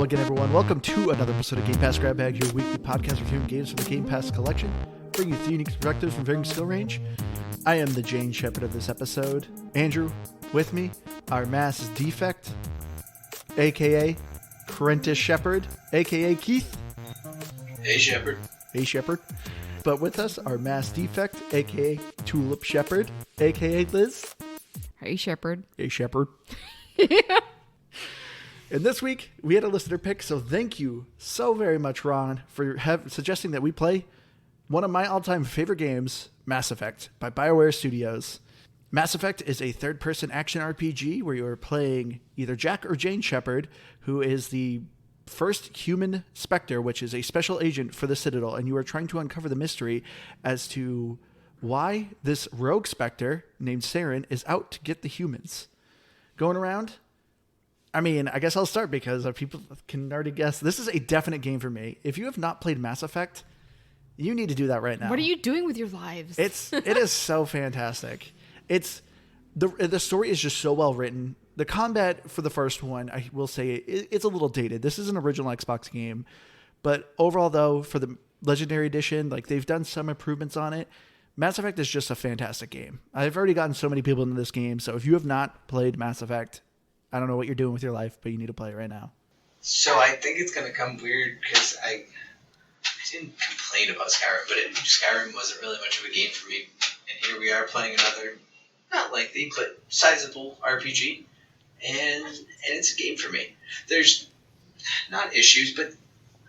again, everyone. Welcome to another episode of Game Pass Grab Bag, your weekly podcast reviewing games from the Game Pass collection, bringing you 3 unique perspectives from varying skill range. I am the Jane Shepherd of this episode. Andrew, with me, our Mass Defect, a.k.a. Prentice Shepherd, a.k.a. Keith. Hey, Shepherd. Hey, Shepherd. But with us, our Mass Defect, a.k.a. Tulip Shepherd, a.k.a. Liz. Hey, Shepherd. Hey, Shepherd. And this week, we had a listener pick, so thank you so very much, Ron, for suggesting that we play one of my all-time favorite games, Mass Effect, by Bioware Studios. Mass Effect is a third-person action RPG where you are playing either Jack or Jane Shepard, who is the first human specter, which is a special agent for the Citadel, and you are trying to uncover the mystery as to why this rogue specter named Saren is out to get the humans. Going around... I mean, I guess I'll start because people can already guess. This is a definite game for me. If you have not played Mass Effect, you need to do that right now. What are you doing with your lives? It is so fantastic. The story is just so well written. The combat for the first one, I will say, it's a little dated. This is an original Xbox game, but overall, though, for the Legendary Edition, like they've done some improvements on it. Mass Effect is just a fantastic game. I've already gotten so many people into this game, so if you have not played Mass Effect, I don't know what you're doing with your life, but you need to play it right now. So I think it's going to come weird because I didn't complain about Skyrim, but Skyrim wasn't really much of a game for me. And here we are playing another, not lengthy, but sizable RPG. And it's a game for me. There's not issues, but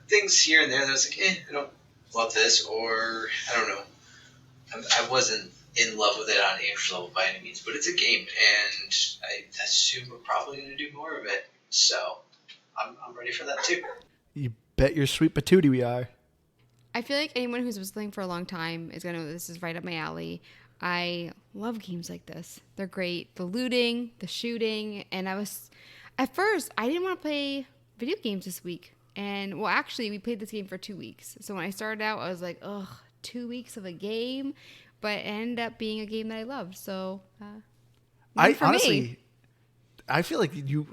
things here and there that I was like, I don't love this, or I don't know. I wasn't in love with it on Andrew's level by any means, but it's a game, and I assume we're probably going to do more of it, so I'm ready for that too. You bet your sweet patootie we are. I feel like anyone who's been playing for a long time is going to know this is right up my alley. I love games like this. They're great. The looting, the shooting, and at first, I didn't want to play video games this week, and well, actually, we played this game for 2 weeks, so when I started out, I was like, 2 weeks of a game. But it ended up being a game that I loved. So, I feel like you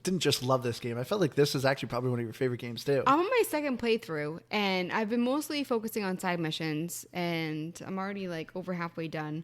didn't just love this game. I felt like this is actually probably one of your favorite games too. I'm on my second playthrough, and I've been mostly focusing on side missions, and I'm already like over halfway done.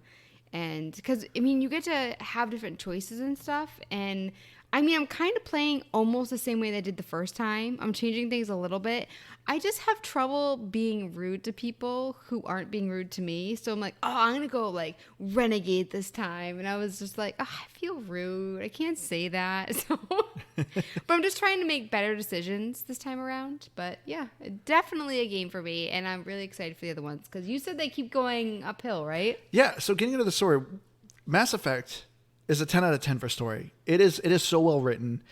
And because you get to have different choices and stuff, and I'm kind of playing almost the same way that I did the first time. I'm changing things a little bit. I just have trouble being rude to people who aren't being rude to me. So I'm like, I'm going to go like renegade this time. And I was just like, I feel rude. I can't say that. So, but I'm just trying to make better decisions this time around. But yeah, definitely a game for me. And I'm really excited for the other ones because you said they keep going uphill, right? Yeah. So getting into the story, Mass Effect is a 10 out of 10 for story. It is so well written.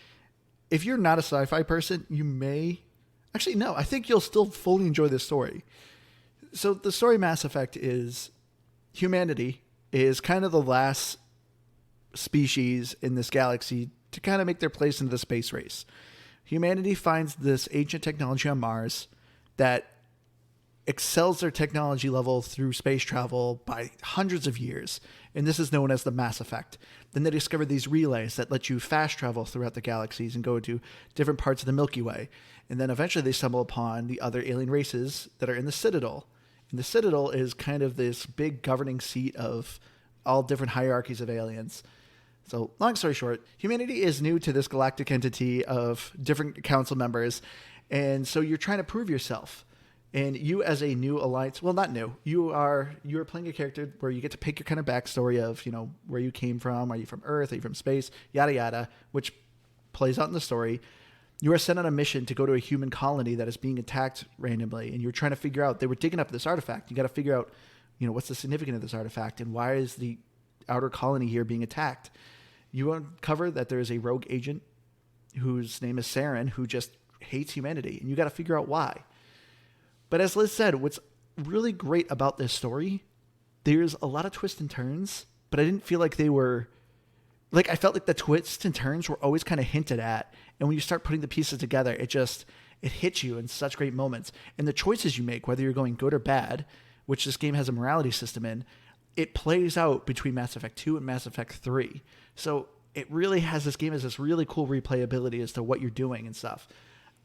If you're not a sci-fi person, you may... Actually, no, I think you'll still fully enjoy this story. So the story of Mass Effect is humanity is kind of the last species in this galaxy to kind of make their place into the space race. Humanity finds this ancient technology on Mars that excels their technology level through space travel by hundreds of years, and this is known as the Mass Effect. Then they discover these relays that let you fast travel throughout the galaxies and go to different parts of the Milky Way. And then eventually they stumble upon the other alien races that are in the Citadel. And the Citadel is kind of this big governing seat of all different hierarchies of aliens. So long story short, humanity is new to this galactic entity of different council members, and so you're trying to prove yourself. And you as a new alliance, well, not new, you are playing a character where you get to pick your kind of backstory of, where you came from. Are you from Earth? Are you from space? Yada, yada, which plays out in the story. You are sent on a mission to go to a human colony that is being attacked randomly. And you're trying to figure out, they were digging up this artifact. You got to figure out, what's the significance of this artifact and why is the outer colony here being attacked? You uncover that there is a rogue agent whose name is Saren, who just hates humanity. And you got to figure out why. But as Liz said, what's really great about this story, there's a lot of twists and turns, but I didn't feel like they were... I felt like the twists and turns were always kind of hinted at. And when you start putting the pieces together, it hits you in such great moments. And the choices you make, whether you're going good or bad, which this game has a morality system in, it plays out between Mass Effect 2 and Mass Effect 3. So it really has, this game has this really cool replayability as to what you're doing and stuff.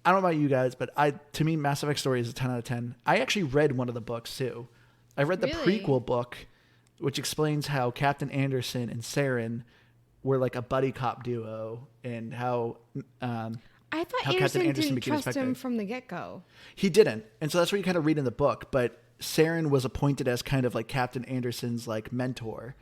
I don't know about you guys, but to me, Mass Effect story is a 10 out of 10. I actually read one of the books too. I read the Really? prequel book, which explains how Captain Anderson and Saren were like a buddy cop duo, and how I thought how Captain Anderson Anderson didn't became a trust Spectre. him from the get-go. He didn't, and so that's what you kind of read in the book. But Saren was appointed as kind of like Captain Anderson's like mentor,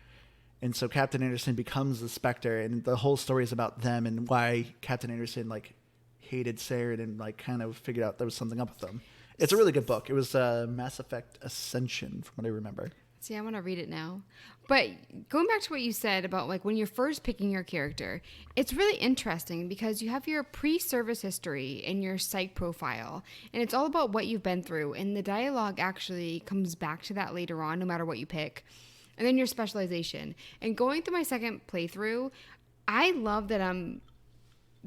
and so Captain Anderson becomes the Spectre, and the whole story is about them and why Captain Anderson like hated Saren and like kind of figured out there was something up with them. It's a really good book. It was Mass Effect Ascension, from what I remember. See, I want to read it now. But going back to what you said about like when you're first picking your character, it's really interesting because you have your pre-service history and your psych profile, and it's all about what you've been through. And the dialogue actually comes back to that later on, no matter what you pick. And then your specialization. And going through my second playthrough, I love that I'm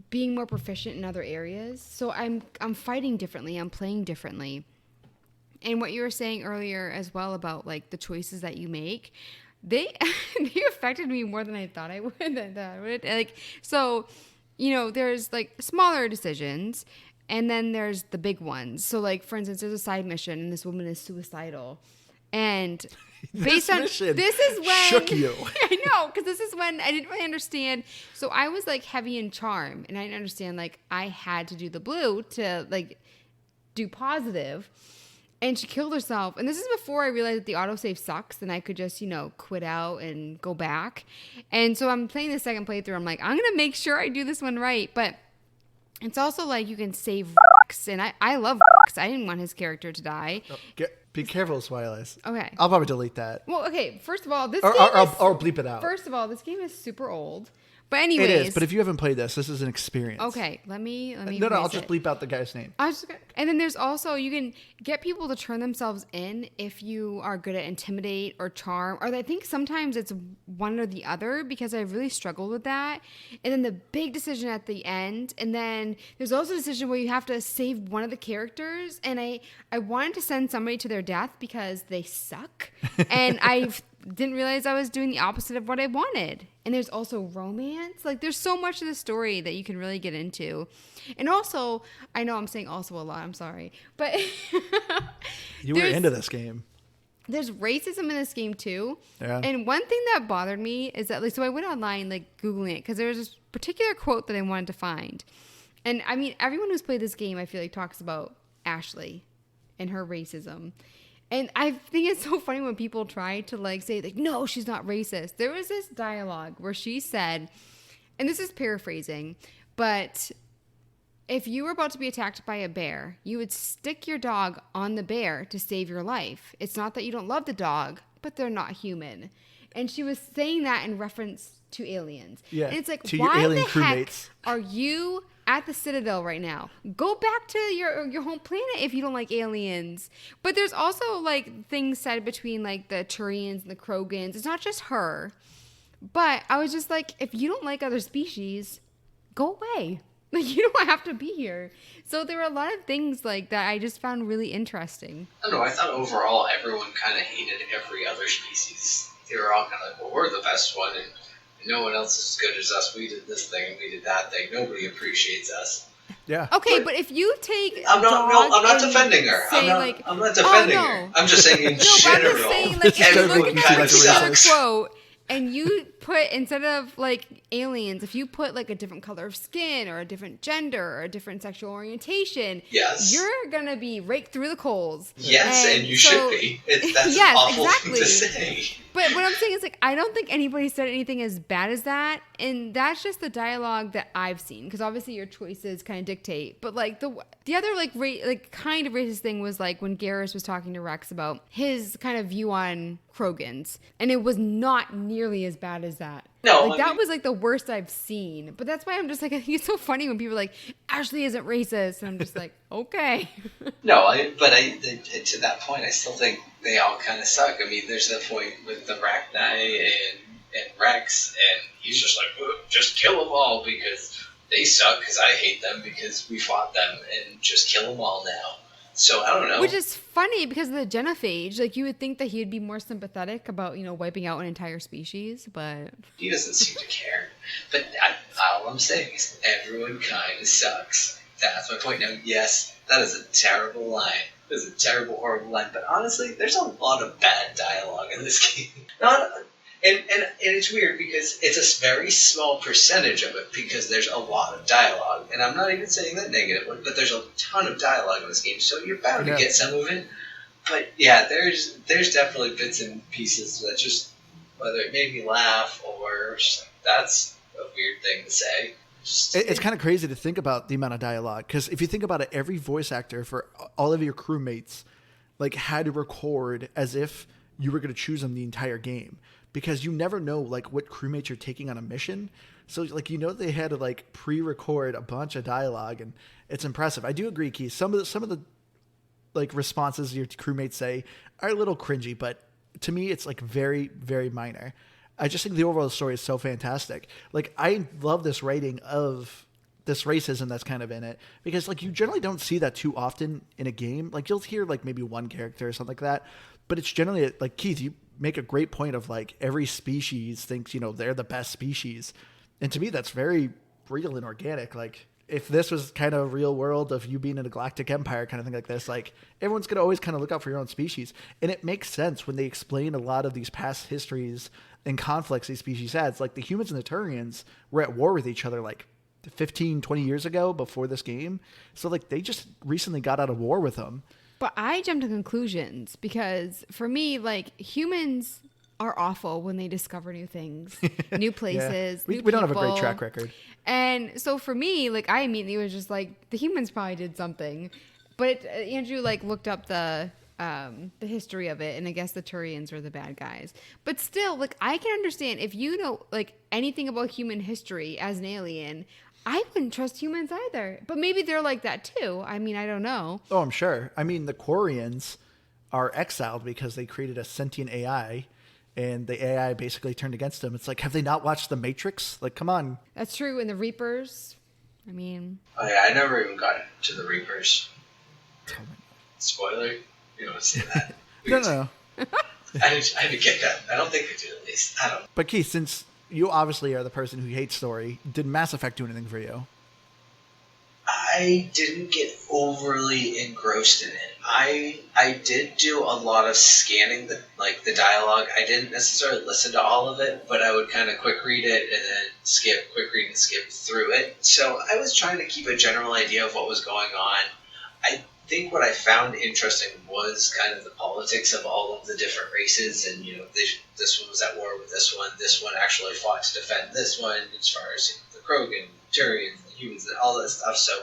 being more proficient in other areas. So I'm fighting differently. I'm playing differently. And what you were saying earlier as well about like the choices that you make, they they affected me more than I thought I would. Like, so, you know, there's like smaller decisions, and then there's the big ones. So like, for instance, there's a side mission and this woman is suicidal, and based on this is when shook you. I know, because this is when I didn't really understand. So I was like heavy in charm, and I didn't understand like I had to do the blue to like do positive. And she killed herself. And this is before I realized that the autosave sucks and I could just, you know, quit out and go back. And so I'm playing the second playthrough. I'm like, I'm going to make sure I do this one right. But it's also like you can save Rex. And I love Rex. I didn't want his character to die. Oh, be careful, Swileys. Okay. I'll probably delete that. Well, okay. First of all, this Or game I'll bleep it out. First of all, this game is super old. But anyways. It is, but if you haven't played this is an experience. Okay, let me No, I'll just bleep out the guy's name. And then there's also, you can get people to turn themselves in if you are good at intimidate or charm. Or I think sometimes it's one or the other, because I really struggled with that. And then the big decision at the end. And then there's also a decision where you have to save one of the characters. And I wanted to send somebody to their death because they suck. And I didn't realize I was doing the opposite of what I wanted. And there's also romance. Like, there's so much of the story that you can really get into. And also, I know I'm saying also a lot, I'm sorry. But you were into this game. There's racism in this game too. Yeah. And one thing that bothered me is that, like, so I went online, like, Googling it, because there was this particular quote that I wanted to find. And I mean, everyone who's played this game, I feel like, talks about Ashley and her racism. And I think it's so funny when people try to like say like, no, she's not racist. There was this dialogue where she said, and this is paraphrasing, but if you were about to be attacked by a bear, you would stick your dog on the bear to save your life. It's not that you don't love the dog, but they're not human. And she was saying that in reference to aliens. Yeah. And it's like, to your why alien the heck crewmates. are you at the Citadel right now? Go back to your home planet if you don't like aliens. But there's also like things said between like the Turians and the Krogans. It's not just her. But I was just like, if you don't like other species, go away. Like, you don't have to be here. So there were a lot of things like that I just found really interesting. I don't know, I thought overall everyone kind of hated every other species. They were all kind of like, well, we're the best one, and no one else is as good as us. We did this thing, we did that thing. Nobody appreciates us. Yeah. Okay, but if you take I'm not defending her. I'm not defending her. I'm just saying in general, I'm just saying, like, if you look everyone at kind that of sucks. quote and you put, instead of like aliens, if you put like a different color of skin or a different gender or a different sexual orientation, yes, you're gonna be raked through the coals. Yes, and you should be. That's yes, an awful exactly. thing to say. But what I'm saying is, like, I don't think anybody said anything as bad as that, and that's just the dialogue that I've seen, because obviously your choices kind of dictate. But like the other like kind of racist thing was like when Garrus was talking to Rex about his kind of view on Krogans, and it was not nearly as bad as that. No, like, that was like the worst I've seen. But that's why I'm just like, I think it's so funny when people are like, Ashley isn't racist, and I'm just like, okay. No, to that point, I still think they all kind of suck. I mean, there's that point with the Rachni and Rex, and he's just like, just kill them all because they suck, because I hate them because we fought them, and just kill them all now. So I don't know. Which is funny because of the genophage. Like, you would think that he would be more sympathetic about, wiping out an entire species, but he doesn't seem to care. But all I'm saying is everyone kind of sucks. That's my point. Now, yes, that is a terrible line. That is a terrible, horrible line. But honestly, there's a lot of bad dialogue in this game. Not, and it's weird because it's a very small percentage of it because there's a lot of dialogue. And I'm not even saying that negatively, but there's a ton of dialogue in this game, so you're bound to get some of it. But yeah, there's definitely bits and pieces that just, whether it made me laugh or just like, that's a weird thing to say. It's kind of crazy to think about the amount of dialogue, because if you think about it, every voice actor for all of your crewmates like had to record as if you were going to choose them the entire game, because you never know like what crewmates you're taking on a mission. So like, you know, they had to like pre-record a bunch of dialogue, and it's impressive. I do agree, Keith. Some of the like responses your crewmates say are a little cringy, but to me it's like very, very minor. I just think the overall story is so fantastic. Like, I love this writing of this racism that's kind of in it, because like you generally don't see that too often in a game. Like, you'll hear like maybe one character or something like that, but it's generally like, Keith, you make a great point of like every species thinks, you know, they're the best species. And to me, that's very real and organic. Like, if this was kind of a real world of you being in a galactic empire kind of thing like this, like everyone's going to always kind of look out for your own species. And it makes sense when they explain a lot of these past histories and conflicts these species had. It's like the humans and the Turians were at war with each other like 15, 20 years ago before this game. So like they just recently got out of war with them. But I jumped to conclusions because for me, like, humans are awful when they discover new things, new places. We new don't have a great people. track record. And so for me, like, I immediately was just like, the humans probably did something. But Andrew like looked up the history of it, and I guess the Turians were the bad guys. But still, like, I can understand if you know like anything about human history as an alien. I wouldn't trust humans either. But maybe they're like that too. I mean, I don't know. Oh, I'm sure. I mean, the Quarians are exiled because they created a sentient AI, and the AI basically turned against them. It's like, have they not watched The Matrix? Like, come on. That's true. And the Reapers, I mean... Oh yeah, I never even got to the Reapers. Oh my God. Spoiler? You don't say that. No. I didn't get that. I don't think I did, at least. I don't know. But Keith, since you obviously are the person who hates story, did Mass Effect do anything for you? I didn't get overly engrossed in it. I did do a lot of scanning the dialogue. I didn't necessarily listen to all of it, but I would kind of quick read it and then quick read and skip through it. So I was trying to keep a general idea of what was going on. I think what I found interesting was kind of the politics of all of the different races, and you know, this one was at war with this one actually fought to defend this one, as far as the Krogan, the Turians, the humans, and all that stuff. So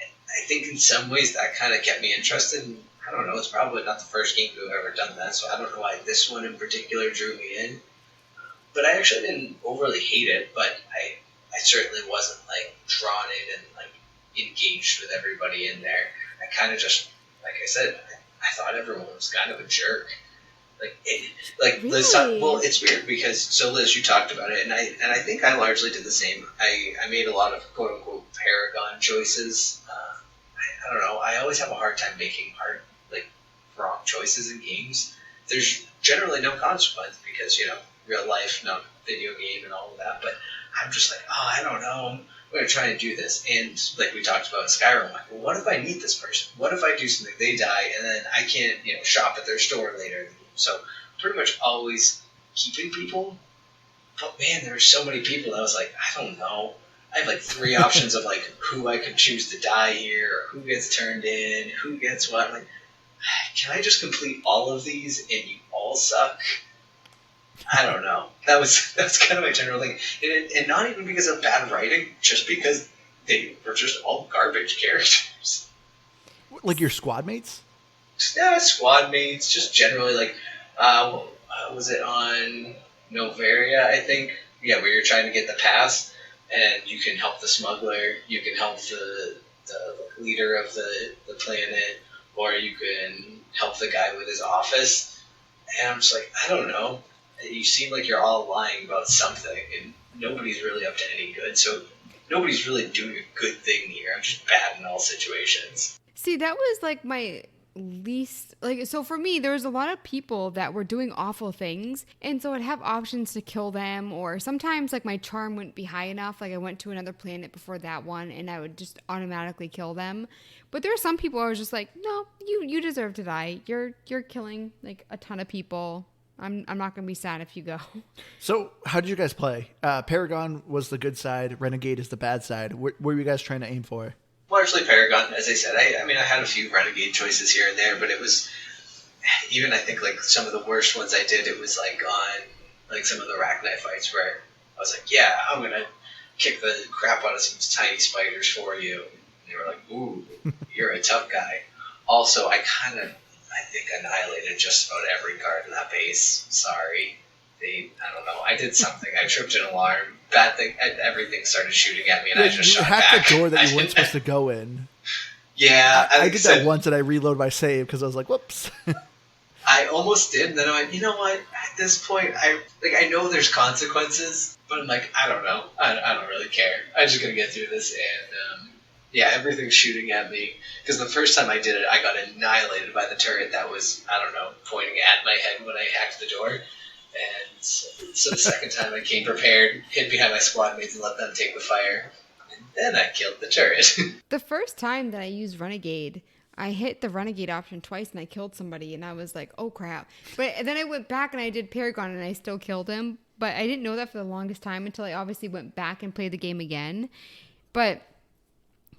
I think in some ways that kind of kept me interested. And I don't know, it's probably not the first game to have ever done that, so I don't know why this one in particular drew me in. But I actually didn't overly hate it, but I certainly wasn't like drawn in and like engaged with everybody in there. I kind of just, like I said, I thought everyone was kind of a jerk. Really? Liz, well, it's weird because, so Liz, you talked about it, and I think I largely did the same. I made a lot of quote unquote paragon choices. I don't know. I always have a hard time making wrong choices in games. There's generally no consequence because, you know, real life, no video game and all of that. But I'm just like, oh, I don't know. I'm going to try and do this. And like we talked about in Skyrim, like, well, what if I meet this person? What if I do something, they die, and then I can't, you know, shop at their store later in the game? So pretty much always keeping people. But man, there were so many people that I was like, I don't know. I have like 3 options of like who I could choose to die here, or who gets turned in, who gets what. I'm like, can I just complete all of these and you all suck? I don't know. That's kind of my general thing, and not even because of bad writing, just because they were just all garbage characters. Like your squad mates? Yeah, squad mates, just generally like, was it on Novaria, I think? Yeah, where you're trying to get the pass, and you can help the smuggler, you can help the leader of the planet, or you can help the guy with his office. And I'm just like, I don't know. You seem like you're all lying about something, and nobody's really up to any good, so nobody's really doing a good thing here. I'm just bad in all situations. See, that was like my least like, so for me there was a lot of people that were doing awful things, and so I'd have options to kill them, or sometimes like my charm wouldn't be high enough, like I went to another planet before that one and I would just automatically kill them. But there are some people I was just like, no, you deserve to die. You're killing like a ton of people. I'm not gonna be sad if you go. So how did you guys play? Paragon was the good side, Renegade is the bad side. What were you guys trying to aim for? Largely Paragon, as I said. I mean, I had a few Renegade choices here and there, but it was, even I think like some of the worst ones I did, it was like on like some of the Arachnite fights where I was like, yeah, I'm going to kick the crap out of some tiny spiders for you. And they were like, ooh, you're a tough guy. Also, I think annihilated just about every card in that base. Sorry. I don't know. I did something. I tripped an alarm. Bad thing. Everything started shooting at me, and I just shot back. You hacked the door that you weren't supposed to go in. Yeah. I did that once, and I reloaded my save because I was like, whoops. I almost did, and then I'm like, you know what? At this point, I know there's consequences, but I'm like, I don't know. I don't really care. I'm just going to get through this, and yeah, everything's shooting at me. Because the first time I did it, I got annihilated by the turret that was, I don't know, pointing at my head when I hacked the door. And so the second time I came prepared, hid behind my squad mates and let them take the fire. And then I killed the turret. The first time that I used Renegade, I hit the Renegade option twice and I killed somebody, and I was like, oh crap. But then I went back and I did Paragon and I still killed him. But I didn't know that for the longest time until I obviously went back and played the game again. But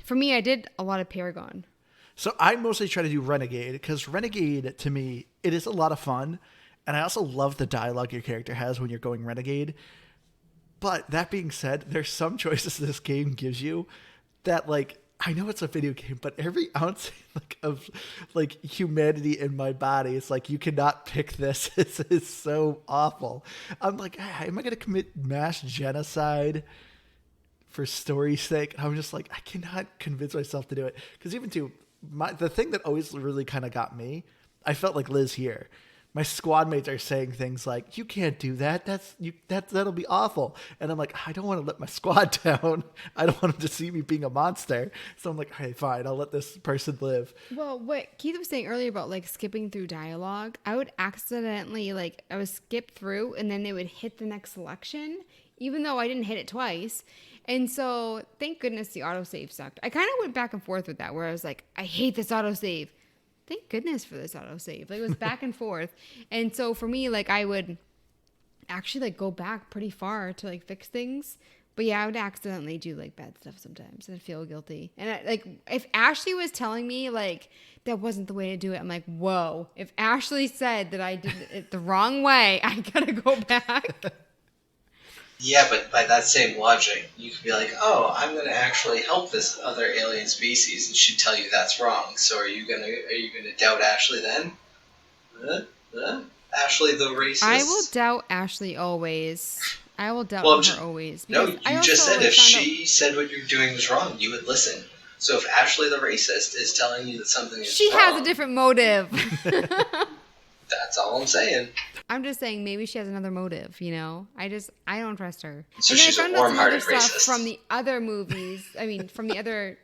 for me, I did a lot of Paragon. So I mostly try to do Renegade because Renegade, to me, it is a lot of fun. And I also love the dialogue your character has when you're going Renegade. But that being said, there's some choices this game gives you that, like, I know it's a video game, but every ounce of humanity in my body, it's like, you cannot pick this. This is so awful. I'm like, am I going to commit mass genocide for story's sake? And I'm just like, I cannot convince myself to do it. Because even the thing that always really kind of got me, I felt like Liz here. My squad mates are saying things like, you can't do that. That'll be awful. And I'm like, I don't want to let my squad down. I don't want them to see me being a monster. So I'm like, hey, fine, I'll let this person live. Well, what Keith was saying earlier about like skipping through dialogue, I would accidentally, like, I would skip through and then it would hit the next selection, even though I didn't hit it twice. And so thank goodness the autosave sucked. I kind of went back and forth with that, where I was like, I hate this autosave. Thank goodness for this autosave. Like, it was back and forth. And so for me, like, I would actually like go back pretty far to like fix things. But yeah, I would accidentally do like bad stuff sometimes and I'd feel guilty. And like, if Ashley was telling me like that wasn't the way to do it, I'm like, whoa. If Ashley said that I did it the wrong way, I gotta go back. Yeah, but by that same logic, you could be like, oh, I'm going to actually help this other alien species, and she'd tell you that's wrong. So are you gonna doubt Ashley then? Ashley the racist? I will doubt Ashley always. I will doubt her always. No, you just said if she said what you're doing was wrong, you would listen. So if Ashley the racist is telling you that something is wrong... She has a different motive. That's all I'm saying. I'm just saying maybe she has another motive, you know? I don't trust her. So she's a warm-hearted racist. From the other movies. I mean, from the other...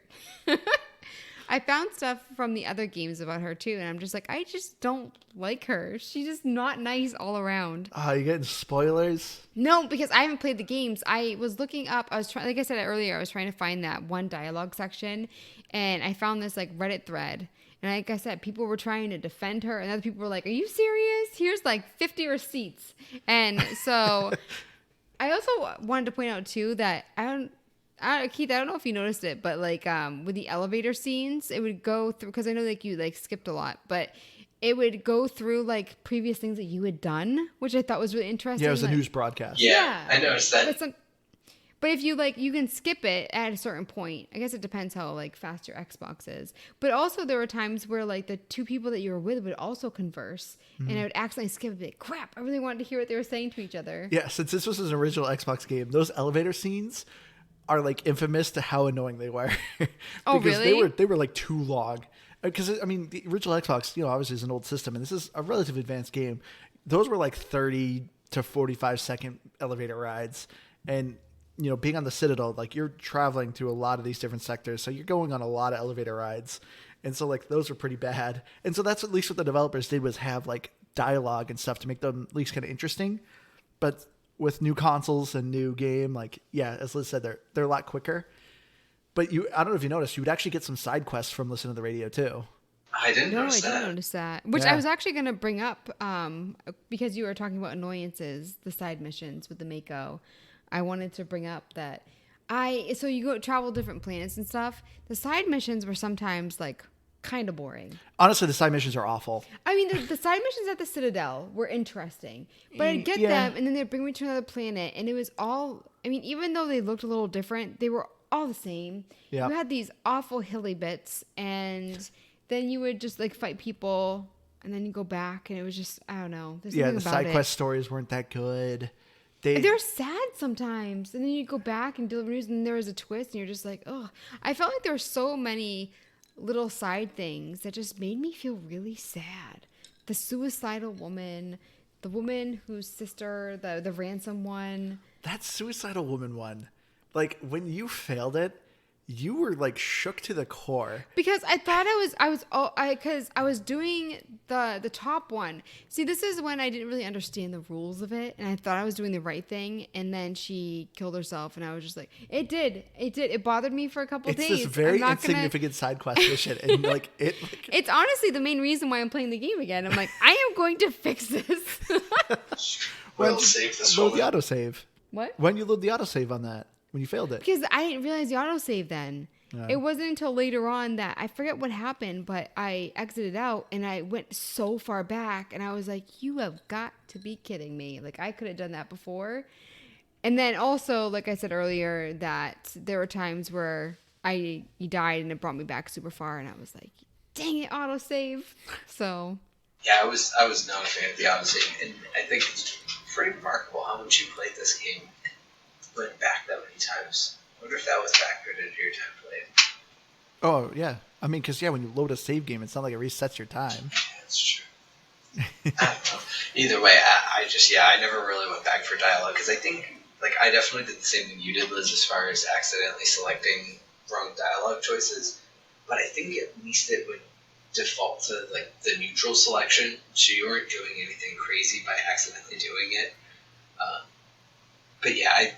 I found stuff from the other games about her, too. And I'm just like, I just don't like her. She's just not nice all around. You getting spoilers? No, because I haven't played the games. I was looking up... like I said earlier, I was trying to find that one dialogue section. And I found this, like, Reddit thread. And like I said, people were trying to defend her, and other people were like, are you serious? Here's like 50 receipts. And so I also wanted to point out too that Keith, I don't know if you noticed it, but like with the elevator scenes, it would go through, because I know like you like skipped a lot, but it would go through like previous things that you had done, which I thought was really interesting. Yeah, it was like, a news broadcast. Yeah, I noticed that. But if you like, you can skip it at a certain point. I guess it depends how like fast your Xbox is. But also there were times where like the two people that you were with would also converse, and I would accidentally skip it. Like, crap! I really wanted to hear what they were saying to each other. Yeah, since this was an original Xbox game, those elevator scenes are like infamous to how annoying they were. Oh, really? They were like too long. Because I mean, the original Xbox, you know, obviously is an old system, and this is a relatively advanced game. Those were like 30 to 45-second elevator rides, and you know, being on the Citadel, like you're traveling through a lot of these different sectors. So you're going on a lot of elevator rides. And so like those are pretty bad. And so that's at least what the developers did was have like dialogue and stuff to make them at least kind of interesting. But with new consoles and new game, like, yeah, as Liz said, they're a lot quicker. But I don't know if you noticed, you would actually get some side quests from listening to the radio too. I didn't notice that. I did notice that. Which I was actually going to bring up because you were talking about annoyances, the side missions with the Mako. I wanted to bring up that so you go travel different planets and stuff. The side missions were sometimes like kind of boring. Honestly, the side missions are awful. I mean, the side missions at the Citadel were interesting, but I'd get them and then they'd bring me to another planet and it was all, I mean, even though they looked a little different, they were all the same. Yeah. You had these awful hilly bits and then you would just like fight people and then you go back and it was just, I don't know. The side quest stories weren't that good. They're sad sometimes. And then you go back and deliver news and there was a twist and you're just like, oh, I felt like there were so many little side things that just made me feel really sad. The suicidal woman, the woman whose sister, the ransom one. That suicidal woman one, like when you failed it, you were like shook to the core. Because I thought I was doing the top one. See, this is when I didn't really understand the rules of it, and I thought I was doing the right thing, and then she killed herself, and I was just like, it did. It bothered me for a couple days. It's this very insignificant side quest mission, and like it. Like, it's honestly the main reason why I'm playing the game again. I'm like, I am going to fix this. We'll save this load the autosave. What? When you load the autosave on that? When you failed it? Because I didn't realize the autosave then. Yeah. It wasn't until later on that I forget what happened, but I exited out and I went so far back and I was like, you have got to be kidding me. Like I could have done that before. And then also, like I said earlier, that there were times where you died and it brought me back super far and I was like, dang it, autosave. So. Yeah, I was not a fan of the autosave, and I think it's pretty remarkable how much you played this game. Went back that many times. I wonder if that was factored into your time played. Oh, yeah. I mean, because, when you load a save game, it's not like it resets your time. Yeah, that's true. I don't know. Either way, I never really went back for dialogue, because I think, like, I definitely did the same thing you did, Liz, as far as accidentally selecting wrong dialogue choices, but I think at least it would default to, like, the neutral selection, so you weren't doing anything crazy by accidentally doing it. But yeah, I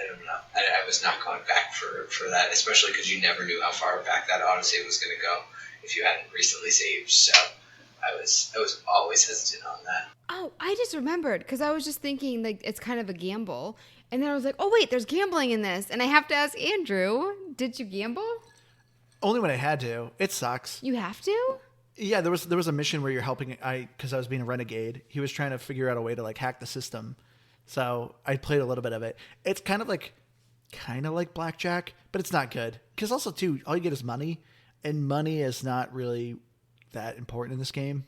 don't know. I was not going back for that, especially because you never knew how far back that autosave was going to go if you hadn't recently saved. So I was always hesitant on that. Oh, I just remembered because I was just thinking like it's kind of a gamble, and then I was like, oh wait, there's gambling in this, and I have to ask Andrew, did you gamble? Only when I had to. It sucks. You have to? Yeah, there was a mission where you're helping because I was being a renegade. He was trying to figure out a way to like hack the system. So I played a little bit of it. It's kind of like blackjack, but it's not good. Because also, too, all you get is money. And money is not really that important in this game.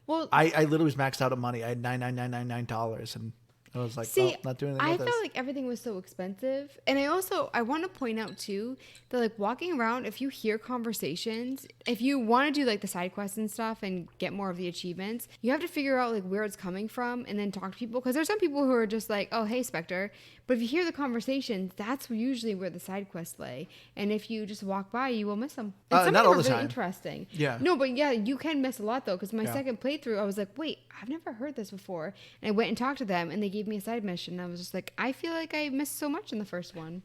Well, I literally was maxed out on money. I had $9,999, and I was like, not doing anything with this. I felt like everything was so expensive. And I want to point out, too, that like walking around, if you hear conversations, if you want to do like the side quests and stuff and get more of the achievements, you have to figure out like where it's coming from and then talk to people. Because there's some people who are just like, oh, hey, Specter. But if you hear the conversations, that's usually where the side quests lay. And if you just walk by, you will miss them. And some not of all them the are really time. Interesting. Yeah. No, but yeah, you can miss a lot though. Because my second playthrough, I was like, wait, I've never heard this before. And I went and talked to them, and they gave me a side mission. And I was just like, I feel like I missed so much in the first one.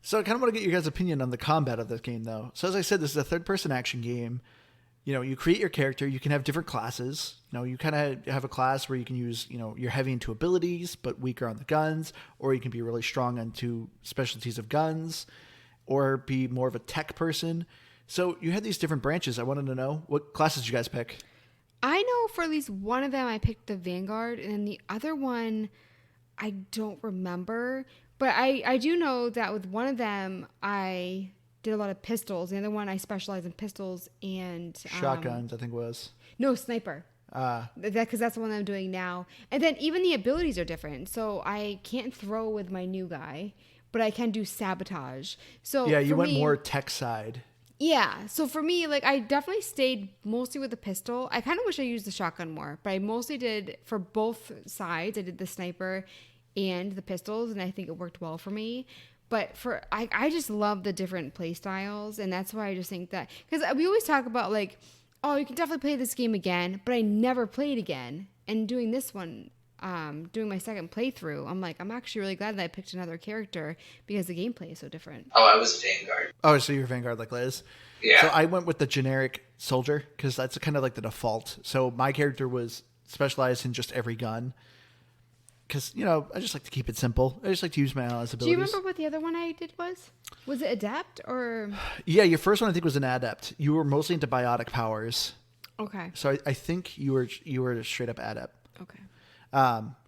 So I kind of want to get your guys' opinion on the combat of this game, though. So as I said, this is a third-person action game. You create your character. You can have different classes. You kind of have a class where you can use, you're heavy into abilities, but weaker on the guns, or you can be really strong into specialties of guns, or be more of a tech person. So you had these different branches. I wanted to know, what classes did you guys pick? I know for at least one of them, I picked the Vanguard, and then the other one, I don't remember. But I do know that with one of them, I did a lot of pistols. The other one, I specialize in pistols and... shotguns, I think it was. No, sniper. Because that's the one I'm doing now. And then even the abilities are different. So I can't throw with my new guy, but I can do sabotage. So yeah, you went more tech side. Yeah. So for me, like, I definitely stayed mostly with the pistol. I kind of wish I used the shotgun more, but I mostly did for both sides. I did the sniper and the pistols, and I think it worked well for me. But I just love the different play styles, and that's why I just think that, because we always talk about like, oh, you can definitely play this game again, but I never played again. And doing this one, doing my second playthrough, I'm like, I'm actually really glad that I picked another character because the gameplay is so different. Oh, I was Vanguard. Oh, so you're Vanguard like Liz? Yeah. So I went with the generic soldier because that's kind of like the default. So my character was specialized in just every gun. Because, I just like to keep it simple. I just like to use my allies' abilities. Do you remember what the other one I did was? Was it Adept or? Yeah, your first one I think was an Adept. You were mostly into biotic powers. Okay. So I think you were a straight up Adept. Okay.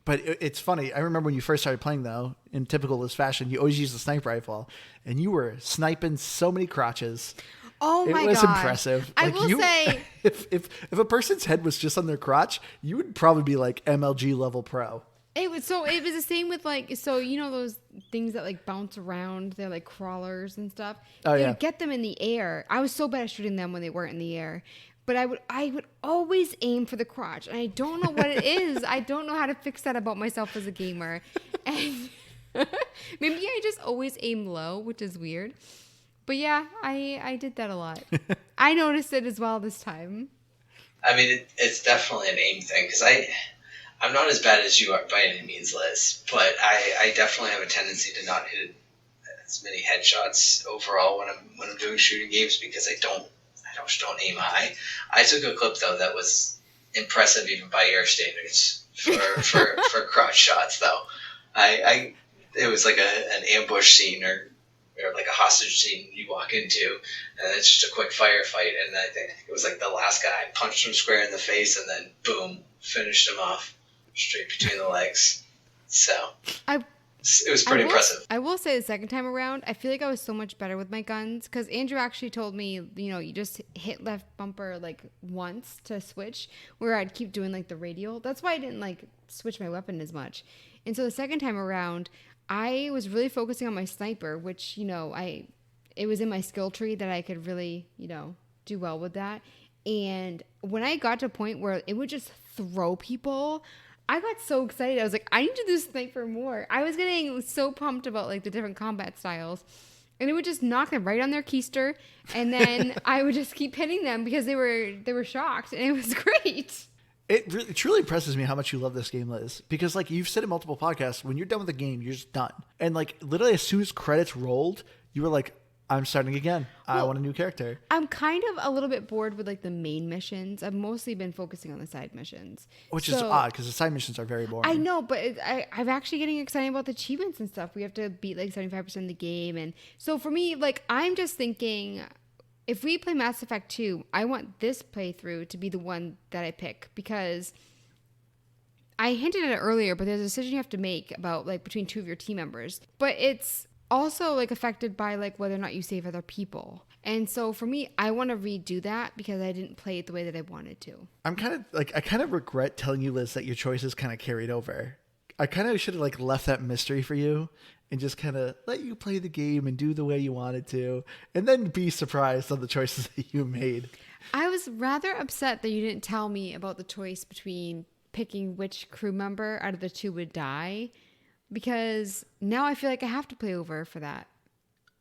But it's funny. I remember when you first started playing, though, in typical Liz fashion, you always used the sniper rifle. And you were sniping so many crotches. Oh my god! It was impressive. I will say, if a person's head was just on their crotch, you would probably be like MLG level pro. It was the same with like, so those things that like bounce around, they're like crawlers and stuff. Oh, They would get them in the air. I was so bad at shooting them when they weren't in the air. But I would always aim for the crotch. And I don't know what it is. I don't know how to fix that about myself as a gamer. And maybe I just always aim low, which is weird. But yeah, I did that a lot. I noticed it as well this time. I mean, it's definitely an aim thing, because I'm not as bad as you are by any means, Liz, but I definitely have a tendency to not hit as many headshots overall when I'm doing shooting games, because I don't aim high. I took a clip though that was impressive even by your standards for crotch shots though. It was like an ambush scene or like a hostage scene you walk into, and it's just a quick firefight, and I think it was like the last guy punched him square in the face, and then boom, finished him off straight between the legs. So it was pretty impressive. I will say the second time around, I feel like I was so much better with my guns, because Andrew actually told me, you just hit left bumper like once to switch, where I'd keep doing like the radial. That's why I didn't like switch my weapon as much. And so the second time around, I was really focusing on my sniper, which, it was in my skill tree that I could really, do well with that. And when I got to a point where it would just throw people, I got so excited. I was like, I need to do sniper more. I was getting so pumped about like the different combat styles. And it would just knock them right on their keister. And then I would just keep hitting them because they were shocked. And it was great. It truly impresses me how much you love this game, Liz. Because like you've said in multiple podcasts, when you're done with the game, you're just done. And like literally as soon as credits rolled, you were like, I'm starting again. I want a new character. I'm kind of a little bit bored with like the main missions. I've mostly been focusing on the side missions. Which is odd because the side missions are very boring. I know, but I'm actually getting excited about the achievements and stuff. We have to beat like 75% of the game. And so for me, like I'm just thinking, if we play Mass Effect 2, I want this playthrough to be the one that I pick, because I hinted at it earlier, but there's a decision you have to make about like between two of your team members. But it's also like affected by like whether or not you save other people. And so for me, I want to redo that because I didn't play it the way that I wanted to. I kind of regret telling you, Liz, that your choices kind of carried over. I kind of should have like left that mystery for you and just kind of let you play the game and do the way you wanted to, and then be surprised on the choices that you made. I was rather upset that you didn't tell me about the choice between picking which crew member out of the two would die, because now I feel like I have to play over for that.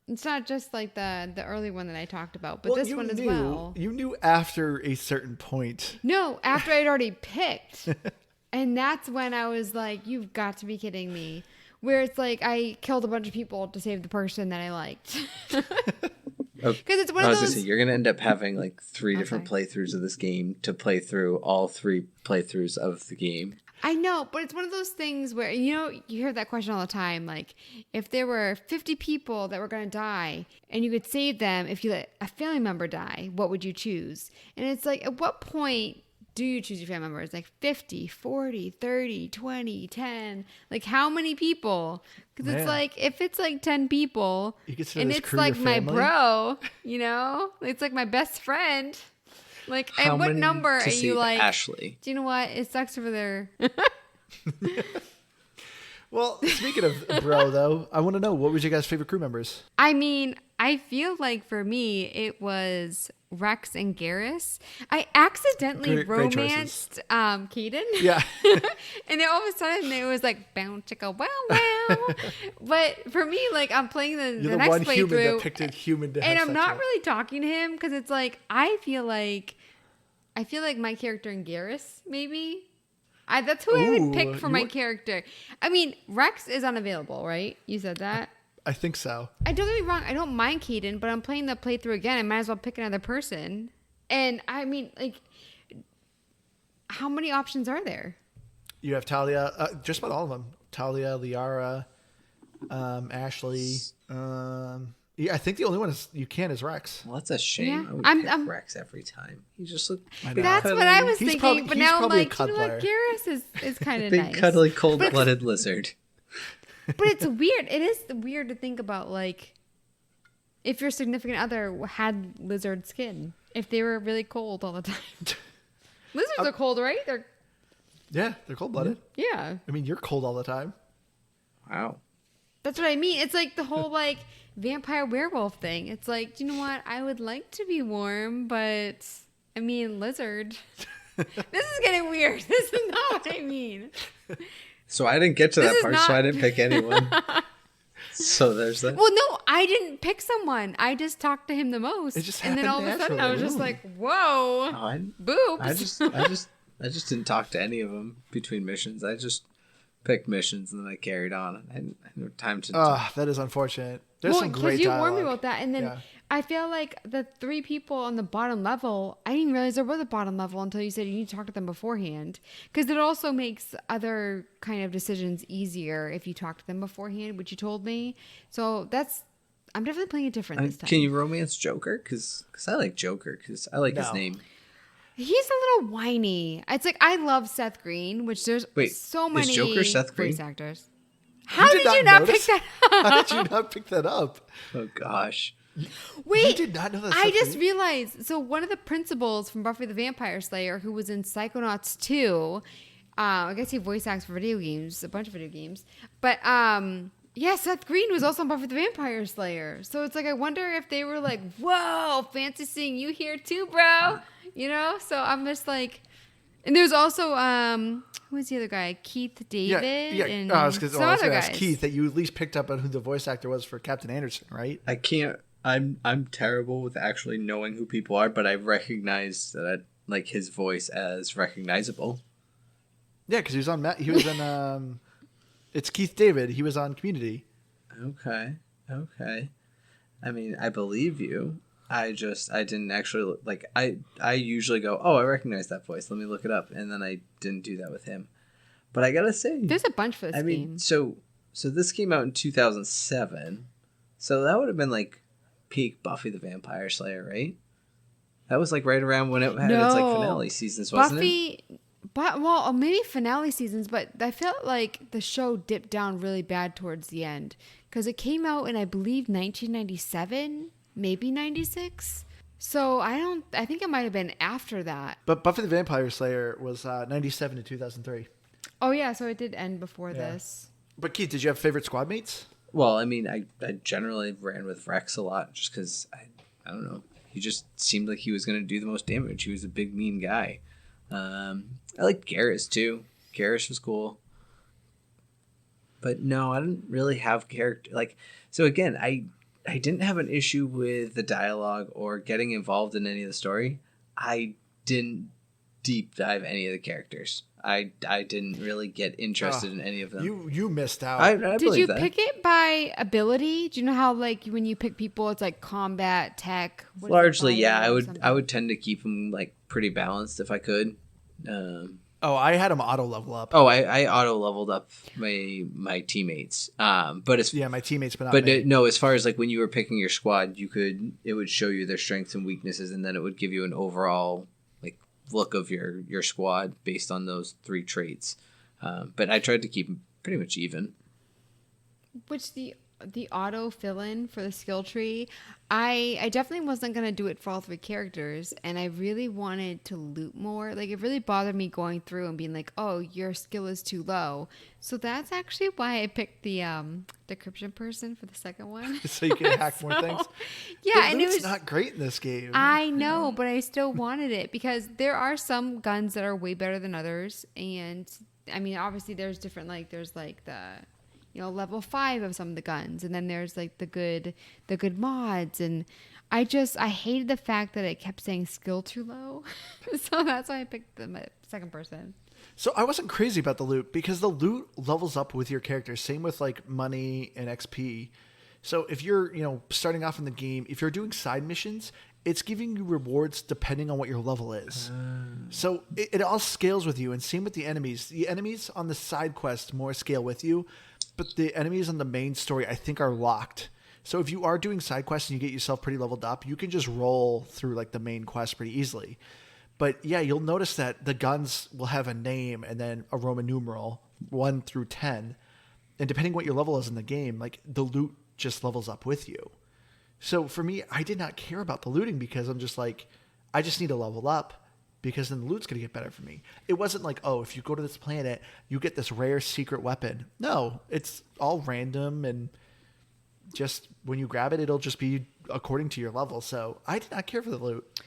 It's not just like the early one that I talked about, but this one as well. You knew after a certain point. No, after I'd already picked. And that's when I was like, you've got to be kidding me. Where it's like I killed a bunch of people to save the person that I liked. Because it's one of those. I was gonna say, you're gonna end up having like three different playthroughs of this game to play through all three playthroughs of the game. I know, but it's one of those things where, you hear that question all the time. Like, if there were 50 people that were going to die and you could save them if you let a family member die, what would you choose? And it's like, at what point do you choose your family members? Like 50, 40, 30, 20, 10? Like, how many people? Because it's like, if it's like 10 people and it's like my bro, it's like my best friend. Like, at what number are you like, Ashley? Do you know what? It sucks over there. Well, speaking of bro, though, I want to know, what was your guys' favorite crew members? I mean, I feel like for me, it was Rex and Garrus. I accidentally Great choices. romanced Caden. Yeah. And then all of a sudden it was like, bow chicka wow wow. But for me, like, I'm playing the You're the next one human playthrough. that picked a human to have And I'm sex not with. really talking to him because it's like, I feel like my character in Garrus, maybe. That's who I would pick for my character. I mean, Rex is unavailable, right? You said that. I think so. I don't get me wrong. I don't mind Caden, but I'm playing the playthrough again. I might as well pick another person. And I mean, like, how many options are there? You have Talia, just about all of them. Talia, Liara, Ashley. Yeah, I think the only one is Rex. Well, that's a shame. Yeah. I would I'm- pick Rex every time. He just looked That's what I was He's thinking. probably- but he's now I'm probably a like, you know what? cuddler. Garrus is kind of big, nice. cuddly, cold-blooded lizard. But it's weird. It is weird to think about, like, if your significant other had lizard skin, if they were really cold all the time. Lizards are cold, right? Yeah, they're cold-blooded. Yeah. I mean, you're cold all the time. Wow. That's what I mean. It's like the whole, like, vampire werewolf thing. It's like, do you know what? I would like to be warm, but I mean, lizard. This is getting weird. This is not what I mean. So I didn't get to This that is part, not- so I didn't pick anyone. So there's that. Well, no, I didn't pick someone. I just talked to him the most. It just and then all of a happened sudden I was just naturally. like, whoa, Oh, boobs. I just didn't talk to any of them between missions. I just picked missions and then I carried on. I had no time to. That is unfortunate. There's some great you dialogue. warned me about that, and then Yeah. I feel like the 3 people on the bottom level, I didn't realize there was a bottom level until you said you need to talk to them beforehand, because it also makes other kind of decisions easier if you talk to them beforehand, which you told me. So I'm definitely playing it different this time. Can you romance Joker? Because I like Joker. Because I like his No. name. He's a little whiny. It's like, I love Seth Green, which there's so is many Joker Seth Green? voice actors. How did you not pick notice? that up? How did you not pick that up? Oh gosh. Wait, You did not know that. I Seth just Green? realized. So one of the principals from Buffy the Vampire Slayer, who was in Psychonauts 2, I guess he voice acts for video games, a bunch of video games. But yeah, Seth Green was also on Buffy the Vampire Slayer. So it's like, I wonder if they were like, "Whoa, fancy seeing you here too, bro." You know? So I'm just like, and there's also who was the other guy? Keith David. Yeah. And I was going some to other ask guys. Keith that you at least picked up on who the voice actor was for Captain Anderson, right? I can't. I'm terrible with actually knowing who people are, but I recognize that like his voice as recognizable. Yeah, because he was on. He was in. It's Keith David. He was on Community. Okay. I mean, I believe you. I didn't actually like. I usually go, oh, I recognize that voice. Let me look it up, and then I didn't do that with him. But I gotta say, There's a bunch for this I mean, game. so this came out in 2007, so that would have been like peak Buffy the Vampire Slayer, right? That was like right around when it had its like No. finale seasons, wasn't it? Buffy, but well, maybe finale seasons, but I felt like the show dipped down really bad towards the end because it came out in, I believe, 1997, maybe 96. So I think it might have been after that. But Buffy the Vampire Slayer was 97 to 2003. Oh yeah, so it did end before this. But Keith, did you have favorite squad mates? Well, I mean, I generally ran with Rex a lot just because I don't know. He just seemed like he was going to do the most damage. He was a big, mean guy. I liked Garrus too. Garrus was cool. But no, I didn't really have character. Like, so again, I didn't have an issue with the dialogue or getting involved in any of the story. I didn't deep dive any of the characters. I didn't really get interested in any of them. You missed out. I Did believe you that. pick it by ability? Do you know how like when you pick people, it's like combat, tech? what is it, Largely, yeah. bio I or would something? tend to keep them like pretty balanced if I could. I had him auto level up. Oh, I auto leveled up my teammates. But it's Yeah, my teammates, but not but me. no, as far as like when you were picking your squad, it would show you their strengths and weaknesses, and then it would give you an overall like look of your squad based on those 3 traits. But I tried to keep them pretty much even. Which the auto fill in for the skill tree, I definitely wasn't gonna do it for all 3 characters, and I really wanted to loot more. Like, it really bothered me going through and being like, oh, your skill is too low. So that's actually why I picked the decryption person for the second one. So you can hack more things. Yeah, The and it loot's was not great in this game. I know, but I still wanted it because there are some guns that are way better than others, and I mean, obviously, there's different there's like the level 5 of some of the guns, and then there's like the good mods, and I hated the fact that it kept saying skill too low. So that's why I picked the second person. So I wasn't crazy about the loot because the loot levels up with your character. Same with like money and XP. So if you're, starting off in the game, if you're doing side missions, it's giving you rewards depending on what your level is. So it all scales with you, and same with the enemies. The enemies on the side quest more scale with you, but the enemies on the main story, I think, are locked. So if you are doing side quests and you get yourself pretty leveled up, you can just roll through like the main quest pretty easily. But yeah, you'll notice that the guns will have a name and then a Roman numeral, 1 through 10. And depending what your level is in the game, like the loot just levels up with you. So for me, I did not care about the looting because I'm just like, I just need to level up because then the loot's going to get better for me. It wasn't like, oh, if you go to this planet, you get this rare secret weapon. No, it's all random, and just when you grab it, it'll just be according to your level. So I did not care for the loot.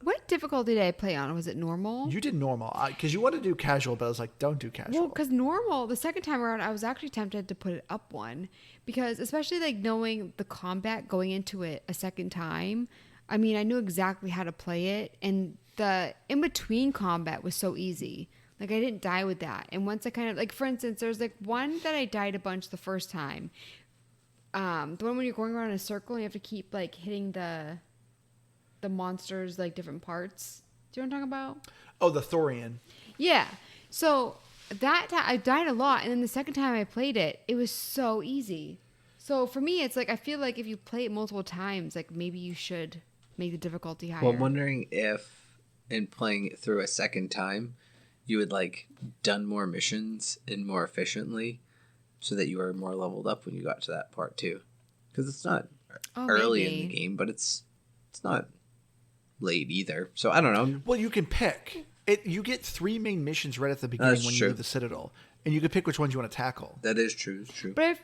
What difficulty did I play on? Was it normal? You did normal because you wanted to do casual, but I was like, don't do casual. Well, because normal, the second time around, I was actually tempted to put it up 1 because especially like knowing the combat going into it a second time, I mean, I knew exactly how to play it, and the in-between combat was so easy. Like, I didn't die with that. And once I kind of, like, for instance, there's like one that I died a bunch the first time. The one when you're going around in a circle and you have to keep like hitting the monsters, like different parts. Do you know what I'm talking about? Oh, the Thorian. Yeah. So that time I died a lot, and then the second time I played it, it was so easy. So for me, it's like I feel like if you play it multiple times, like maybe you should make the difficulty higher. Well, I'm wondering if in playing it through a second time, you would like done more missions and more efficiently, so that you were more leveled up when you got to that part too. Because it's not early in the game, but it's not late either. So I don't know. Well, you can pick. You get 3 main missions right at the beginning when you leave the Citadel, and you can pick which ones you want to tackle. That is true. It's true. But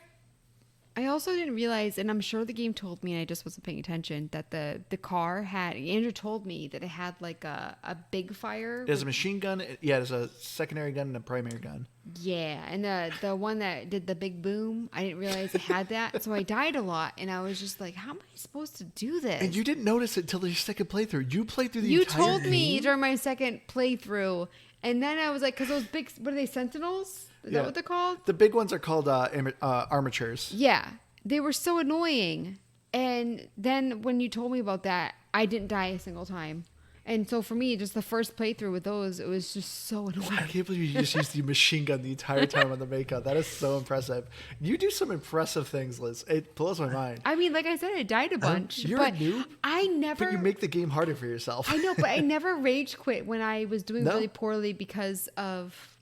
I also didn't realize, and I'm sure the game told me, and I just wasn't paying attention, that the car had, Andrew told me that it had like a big fire. There's a machine gun. Yeah, there's a secondary gun and a primary gun. Yeah, and the one that did the big boom, I didn't realize it had that. So I died a lot, and I was just like, how am I supposed to do this? And you didn't notice it until your second playthrough. You played through the entire game. You told me during my second playthrough, and then I was like, because those big, what are they, Sentinels? Is that what they're called? The big ones are called armatures. Yeah. They were so annoying. And then when you told me about that, I didn't die a single time. And so for me, just the first playthrough with those, it was just so annoying. I can't believe you just used the machine gun the entire time on the makeup. That is so impressive. You do some impressive things, Liz. It blows my mind. I mean, like I said, I died a bunch. You're but a noob. But you make the game harder for yourself. I know, but I never rage quit when I was doing really poorly because of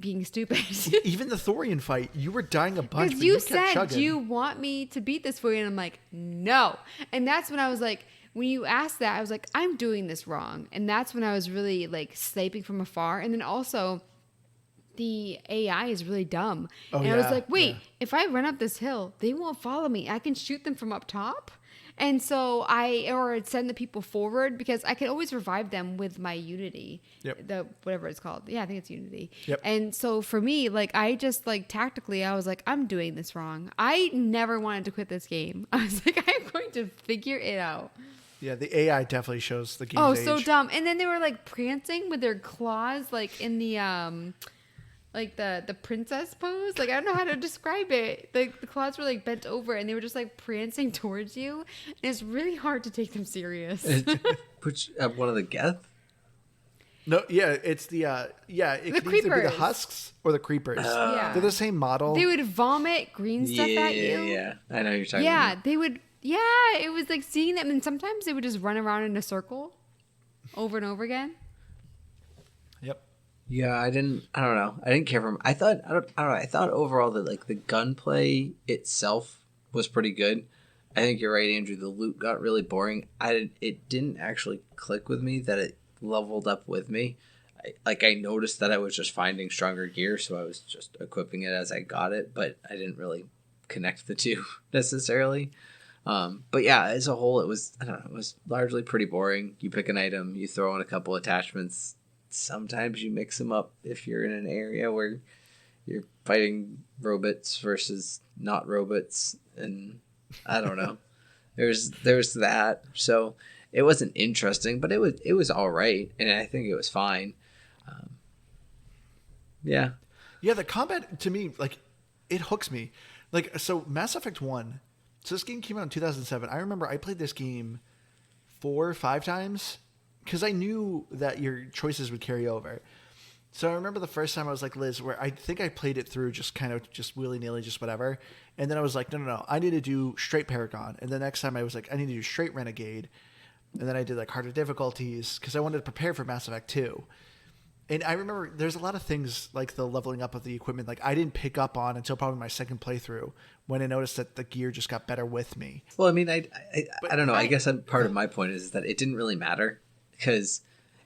being stupid. Even the Thorian fight, you were dying a bunch. Because you said, do you want me to beat this for you? And I'm like, no. And that's when I was like, when you asked that, I was like, I'm doing this wrong. And that's when I was really like sniping from afar. And then also the AI is really dumb. I was like, wait, if I run up this hill, they won't follow me. I can shoot them from up top. And so or send the people forward, because I can always revive them with my Unity, whatever it's called. Yeah, I think it's Unity. Yep. And so for me, like, I just like tactically, I was like, I'm doing this wrong. I never wanted to quit this game. I was like, I'm going to figure it out. Yeah, the AI definitely shows the game's age. So dumb. And then they were like prancing with their claws, like in the like the princess pose. Like, I don't know how to describe it. Like, the claws were like bent over, and they were just like prancing towards you. And it's really hard to take them serious. Put one of the Geth? No, yeah, it's the it could either be the husks or the creepers. Yeah. They're the same model. They would vomit green stuff at you. Yeah, I know you're talking about. Yeah, they would. Yeah, it was like seeing them, and sometimes they would just run around in a circle over and over again. Yep. Yeah, I didn't. I don't know. I didn't care for him. I don't know. I thought overall that like the gunplay itself was pretty good. I think you're right, Andrew. The loot got really boring. It didn't actually click with me that it leveled up with me. I noticed that I was just finding stronger gear, so I was just equipping it as I got it, but I didn't really connect the two necessarily. But yeah, as a whole, it was, I don't know, it was largely pretty boring. You pick an item, you throw in a couple attachments. Sometimes you mix them up if you're in an area where you're fighting robots versus not robots, and I don't know. There's that. So it wasn't interesting, but it was all right, and I think it was fine. Um, yeah. Yeah, the combat to me, like, it hooks me. Like, so Mass Effect 1, so this game came out in 2007. I remember I played this game 4 or 5 times because I knew that your choices would carry over. So I remember the first time I was like Liz, where I think I played it through just kind of just willy-nilly, just whatever. And then I was like, no, I need to do straight Paragon. And the next time I was like, I need to do straight Renegade. And then I did like harder difficulties because I wanted to prepare for Mass Effect 2. And I remember there's a lot of things like the leveling up of the equipment, like I didn't pick up on until probably my second playthrough when I noticed that the gear just got better with me. Well, I mean, I don't know. I guess part of my point is that it didn't really matter because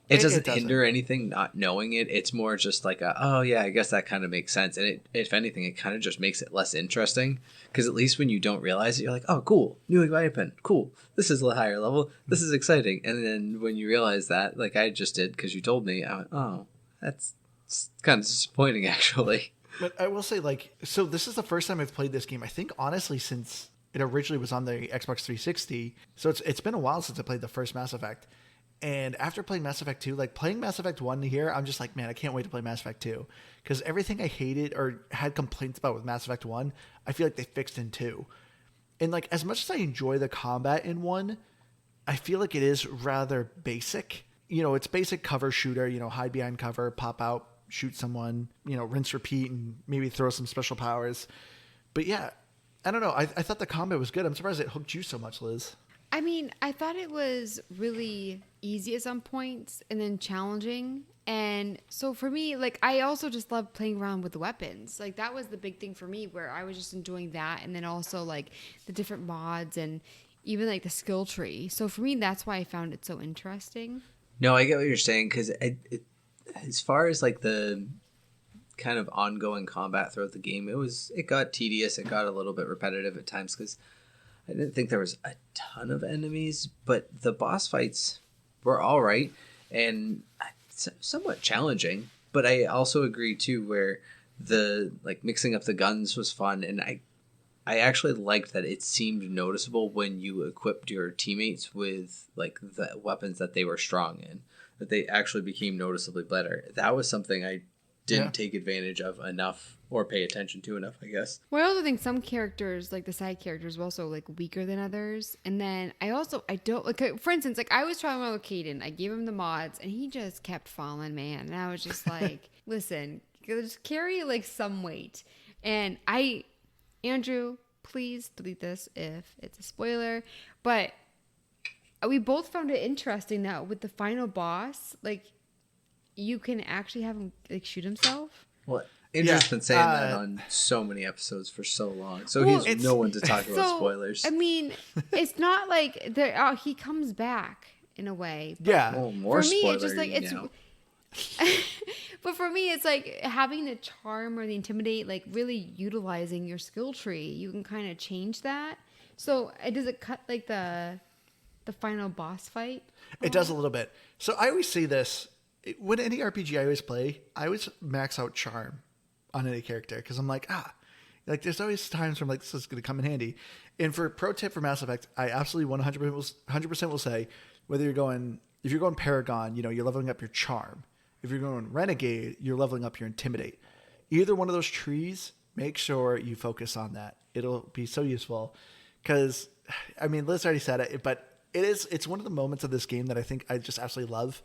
it doesn't hinder anything not knowing it. It's more just like oh yeah, I guess that kind of makes sense. And if anything, it kind of just makes it less interesting because at least when you don't realize it, you're like, oh cool, new weapon, cool. This is a higher level. This is exciting. And then when you realize that, like I just did because you told me, I went, oh, that's kind of disappointing actually. But I will say, like, so this is the first time I've played this game, I think, honestly, since it originally was on the Xbox 360. So it's been a while since I played the first Mass Effect. And after playing Mass Effect 2, like playing Mass Effect 1 here, I'm just like, man, I can't wait to play Mass Effect 2. Because everything I hated or had complaints about with Mass Effect 1, I feel like they fixed in 2. And like, as much as I enjoy the combat in 1, I feel like it is rather basic. You know, it's basic cover shooter, you know, hide behind cover, pop out, shoot someone, you know, rinse, repeat, and maybe throw some special powers. But yeah, I don't know. I thought the combat was good. I'm surprised it hooked you so much, Liz. I mean, I thought it was really easy at some points and then challenging. And so for me, like, I also just love playing around with the weapons. Like, that was the big thing for me where I was just enjoying that. And then also, like, the different mods and even, like, the skill tree. So for me, that's why I found it so interesting. No, I get what you're saying because as far as like the kind of ongoing combat throughout the game, it got tedious. It got a little bit repetitive at times because I didn't think there was a ton of enemies, but the boss fights were all right and somewhat challenging. But I also agree too, where the like mixing up the guns was fun, and I actually liked that it seemed noticeable when you equipped your teammates with like the weapons that they were strong in, that they actually became noticeably better. That was something I didn't take advantage of enough or pay attention to enough, I guess. Well, I also think some characters, like the side characters, were also like weaker than others. And then I don't like, for instance, like I was trying with Caden. I gave him the mods and he just kept falling, man. And I was just like, listen, just carry like some weight. And Andrew, please delete this if it's a spoiler. But we both found it interesting that with the final boss, like you can actually have him like shoot himself. What? Andrew's been saying that on so many episodes for so long. So he's no one to talk about spoilers. I mean, it's not like he comes back in a way. Yeah. Well, more for me, spoiler, it's just like it's. But for me, it's like having the charm or the intimidate, like really utilizing your skill tree. You can kind of change that. So does it cut like the final boss fight? It does a little bit. So I always say this. When any RPG I always play, I always max out charm on any character because I'm like, like there's always times where I'm like, this is going to come in handy. And for pro tip for Mass Effect, I absolutely 100% will say, if you're going Paragon, you know, you're leveling up your charm. If you're going Renegade, you're leveling up your Intimidate. Either one of those trees, make sure you focus on that. It'll be so useful because, I mean, Liz already said it, but it's one of the moments of this game that I think I just absolutely love.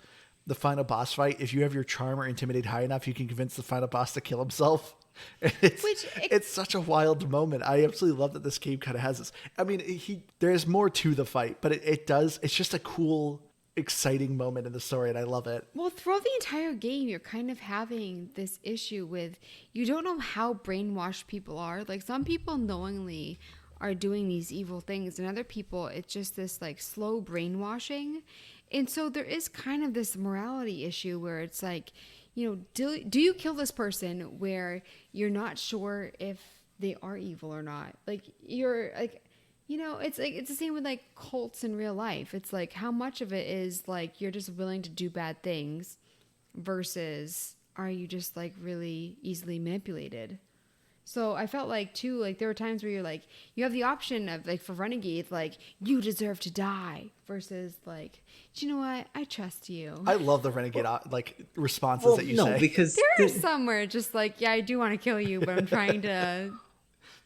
The final boss fight. If you have your charm or Intimidate high enough, you can convince the final boss to kill himself. It's such a wild moment. I absolutely love that this game kind of has this. I mean, there's more to the fight, but it's just a cool exciting moment in the story, and I love it. Well, throughout the entire game, you're kind of having this issue with you don't know how brainwashed people are. Like some people knowingly are doing these evil things, and other people it's just this like slow brainwashing. And so there is kind of this morality issue where it's like, you know, do you kill this person where you're not sure if they are evil or not? Like you're like, you know, it's like it's the same with like cults in real life. It's like how much of it is like you're just willing to do bad things versus are you just like really easily manipulated? So I felt like too, like there were times where you're like, you have the option of like for renegade, like you deserve to die versus like, do you know what? I trust you. I love the renegade like responses that you say. Because There are some where it's just like, yeah, I do want to kill you, but I'm trying to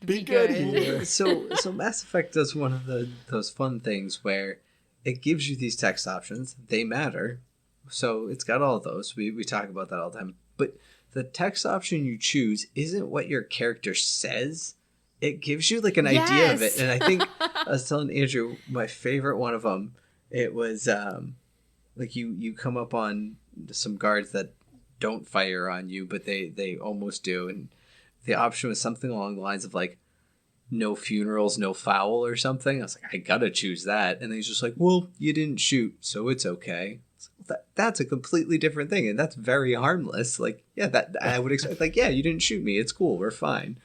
Be good good. here. so Mass Effect does one of those fun things where it gives you these text options. They matter. So it's got all those. We talk about that all the time. But the text option you choose isn't what your character says. It gives you like an idea of it. Yes. And I think I was telling Andrew, my favorite one of them, it was like you come up on some guards that don't fire on you, but they almost do. And the option was something along the lines of like, no funerals, no foul or something. I was like, I gotta choose that. And he's just like, well, you didn't shoot, so it's okay. That's a completely different thing, and that's very harmless. Like, yeah, that I would expect. Like, yeah, you didn't shoot me. It's cool. We're fine.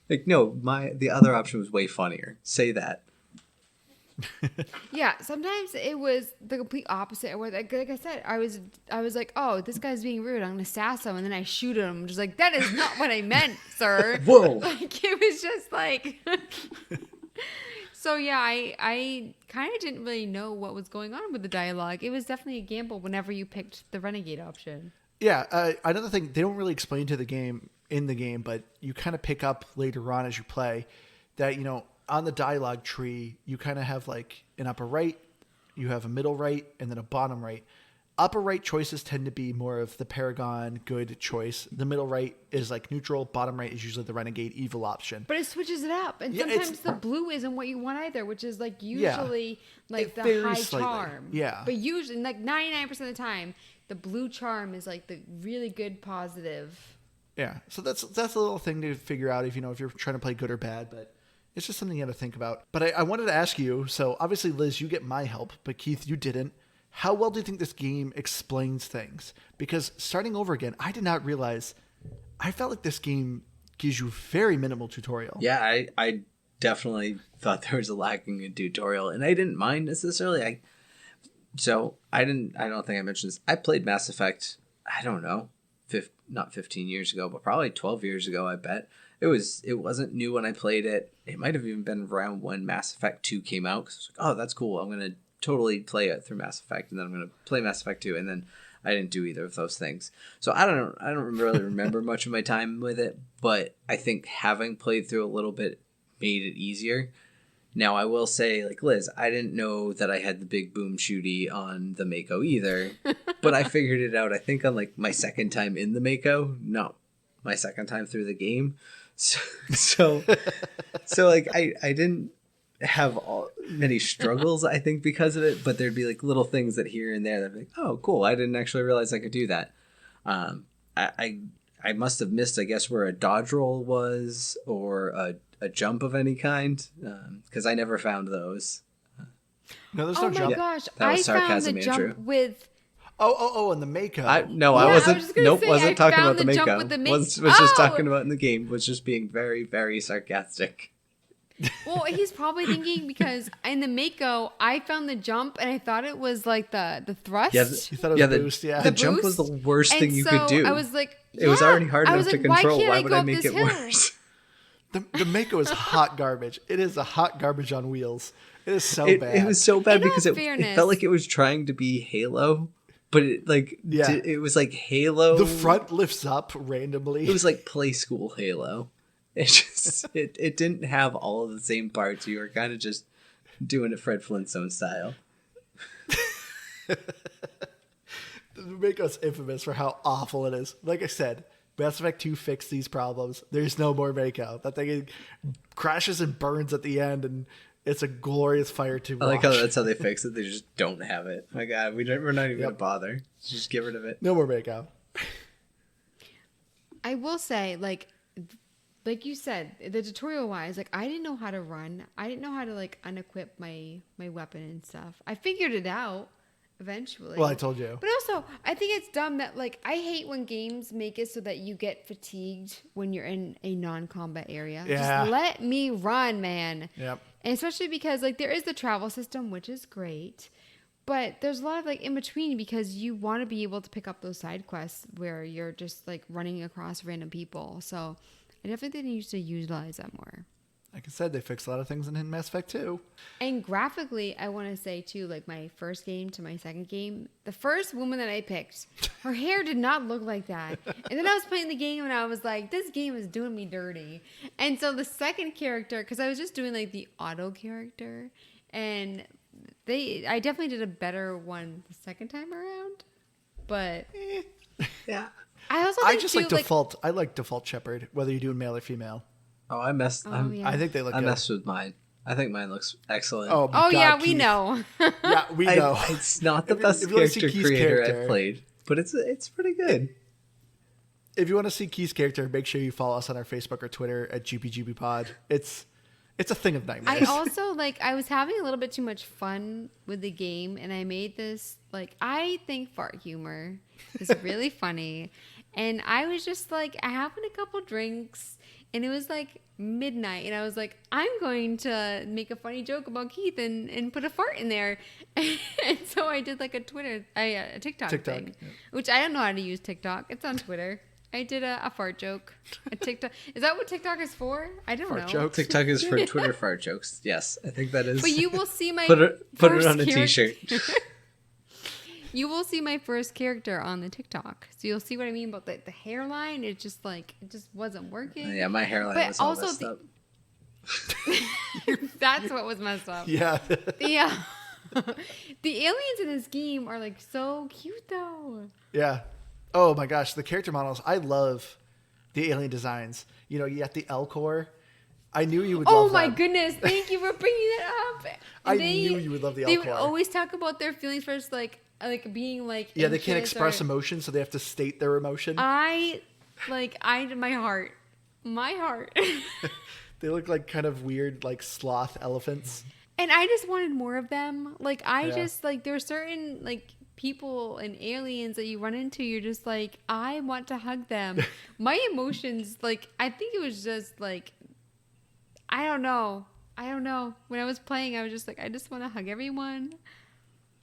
Like, no, the other option was way funnier. Say that. Yeah, sometimes it was the complete opposite. Where, like I said, I was like, oh, this guy's being rude. I'm gonna sass him, and then I shoot him. I'm just like, that is not what I meant, sir. Whoa. Like it was just like. So yeah, I kind of didn't really know what was going on with the dialogue. It was definitely a gamble whenever you picked the renegade option. Yeah, another thing they don't really explain to the game in the game, but you kind of pick up later on as you play that, you know, on the dialogue tree, you kind of have like an upper right, you have a middle right, and then a bottom right. Upper right choices tend to be more of the paragon good choice. The middle right is like neutral. Bottom right is usually the renegade evil option. But it switches it up, and Yeah, sometimes the blue isn't what you want either, which is like usually like It the varies high slightly. charm. Yeah. But usually, like 99% of the time, the blue charm is like the really good positive. Yeah, so that's a little thing to figure out if you're trying to play good or bad, but it's just something you got to think about. But I wanted to ask you, so obviously Liz, you get my help, but Keith, you didn't. How well do you think this game explains things? Because starting over again, I did not realize. I felt like this game gives you very minimal tutorial. Yeah, I definitely thought there was a lacking in tutorial, and I didn't mind necessarily. I don't think I mentioned this. I played Mass Effect, I don't know, not 15 years ago, but probably 12 years ago, I bet. It wasn't new when I played it. It might have even been around when Mass Effect 2 came out, because I was like, oh, that's cool. I'm going to totally play it through Mass Effect, and then I'm going to play Mass Effect 2, and then I didn't do either of those things. So I don't really remember much of my time with it, but I think having played through a little bit made it easier. Now, I will say, like Liz, I didn't know that I had the big boom shooty on the Mako either, but I figured it out, I think, on like my second time in the Mako. No, my second time through the game. So like I didn't have many struggles, I think, because of it, but there'd be like little things that here and there that be like, oh, cool, I didn't actually realize I could do that. I must have missed, I guess, where a dodge roll was or a jump of any kind, because I never found those. No, there's Oh no my jump. gosh, That was I found sarcasm, the Andrew. jump with. Oh, and the Mako. I Yeah, I was wasn't. just gonna Nope, say, wasn't I talking found about the the jump Mako. with the Was Mako. just Oh! talking about in the game. Was just being very, very sarcastic. Well, he's probably thinking because in the Mako, I found the jump and I thought it was like the thrust. Yeah, You thought it was a boost, yeah. The The jump was the boost? worst And thing you so could do. I was like, It was yeah. already hard I enough was to like, why control. can't Why I would go I up make this it hill? worse? The Mako is hot garbage. It is a hot garbage on wheels. It is so bad. It was so bad In all because it fairness- felt like it was trying to be Halo, but it like Yeah. it was like Halo. The front lifts up randomly. It was like play school Halo. It just it didn't have all of the same parts. You were kind of just doing it Fred Flintstone style. The Mako's infamous for how awful it is. Like I said, Mass Effect 2 fixed these problems. There's no more Mako. That thing crashes and burns at the end, and It's a glorious fire to watch. I like how that's how they fix it. They just don't have it. My God, we're not even gonna bother. Just get rid of it. No more makeup. I will say, like you said, the tutorial wise, like I didn't know how to run. I didn't know how to like unequip my weapon and stuff. I figured it out eventually. Well, I told you. But also, I think it's dumb that like I hate when games make it so that you get fatigued when you're in a non-combat area. Yeah. Just let me run, man. Yep. And especially because like there is the travel system, which is great. But there's a lot of like in between because you want to be able to pick up those side quests where you're just like running across random people. So I definitely think they need to utilize that more. Like I said, they fixed a lot of things in Mass Effect 2. And graphically, I want to say too, like my first game to my second game, the first woman that I picked, her hair did not look like that. And then I was playing the game and I was like, this game is doing me dirty. And so the second character, because I was just doing like the auto character, and I definitely did a better one the second time around. But Yeah. I also I think just too, like default. I like default Shepard, whether you're doing male or female. Oh, I messed. yeah. I think they look I good. messed with mine. I think mine looks excellent. Oh, Oh God, yeah, we Keith. know. Yeah, we know. It's not the If you- best if you wanna see character Keith's creator character- I've played, but it's pretty good. If you want to see Key's character, make sure you follow us on our Facebook or Twitter at GPGBpod. It's a thing of I nightmares. also I was having a little bit too much fun with the game, and I made this I think fart humor is really funny, and I was just like having a couple drinks, and it was like midnight, and I was like, I'm going to make a funny joke about Keith and put a fart in there, and so I did like a TikTok thing, yeah. which I don't know how to use TikTok. It's on Twitter. I did a fart joke. A TikTok. Is that what TikTok is for? I don't Fart know. joke. TikTok is for Twitter fart jokes. Yes, I think that is. But you will see my put it first on a character- t-shirt. You will see my first character on the TikTok, so you'll see what I mean about the hairline. It just wasn't working. Yeah, my hairline But was all also messed up. That's what was messed up. Yeah. Yeah. The aliens in this game are so cute though. Yeah. Oh my gosh, the character models. I love the alien designs. You know, you got the L core. I knew you would Oh love my them. goodness! Thank you for bringing that up. I knew you would love the They L would core. always talk about their feelings first, being Yeah, they can't anxious express or- emotion, so they have to state their emotion. my heart. They look like kind of weird, like sloth elephants. And I just wanted more of them. Yeah. There are certain people and aliens that you run into. You're just like, I want to hug them. My emotions, I think it was just I don't know. When I was playing, I was just like, I just want to hug everyone.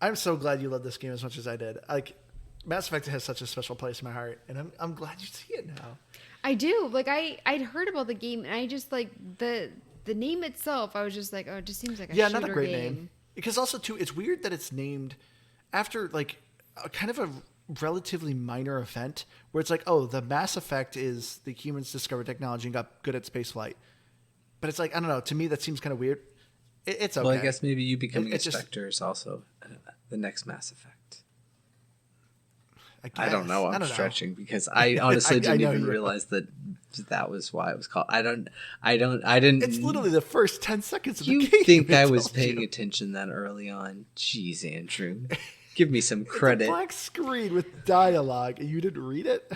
I'm so glad you love this game as much as I did. Mass Effect has such a special place in my heart, and I'm glad you see it now. I do. I'd heard about the game, and I just the name itself. I was just like, oh, it just seems like a Yeah, shooter not a great game. name. Because also too, it's weird that it's named after a kind of a relatively minor event where it's the Mass Effect is the humans discovered technology and got good at spaceflight. But it's I don't know. To me, that seems kind of weird. It's okay. Well, I guess maybe you becoming It a just- Spectre is also the next Mass Effect. guess. I don't know. I I'm don't know. stretching because I honestly I didn't know even you are. realize that was why it was called. I didn't. It's literally the first 10 seconds of You the game. think I it was tells paying you. attention that early on? Jeez, Andrew. Give me some It's a credit. black screen with dialogue, and you didn't read it?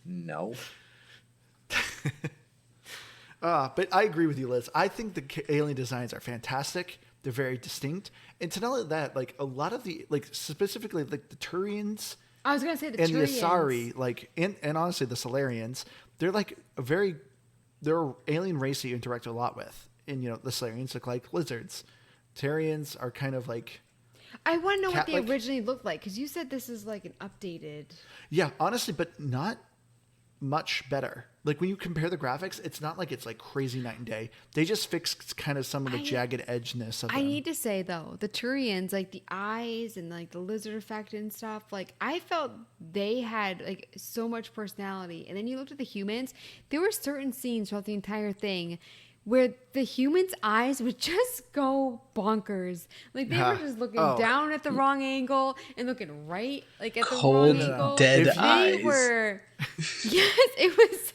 No. But I agree with you, Liz. I think the alien designs are fantastic. They're very distinct. And to not only that, a lot of the, specifically, the Turians I was gonna say the and the Turians. Asari, and honestly, the Solarians, they're they're an alien race that you interact a lot with. And, the Solarians look like lizards. Turians are kind of I want to know what they cat-like. originally looked like because you said this is an updated. yeah, honestly, but not much better. When you compare the graphics, it's not it's crazy night and day. They just fixed kind of some of the jagged edgeness of them. I need to say though, the Turians, the eyes and the lizard effect and stuff, I felt they had so much personality. And then you looked at the humans, there were certain scenes throughout the entire thing where the humans' eyes would just go bonkers. They were just looking down at the wrong angle and looking right at the Cold, wrong angle. dead They eyes. were yes, it was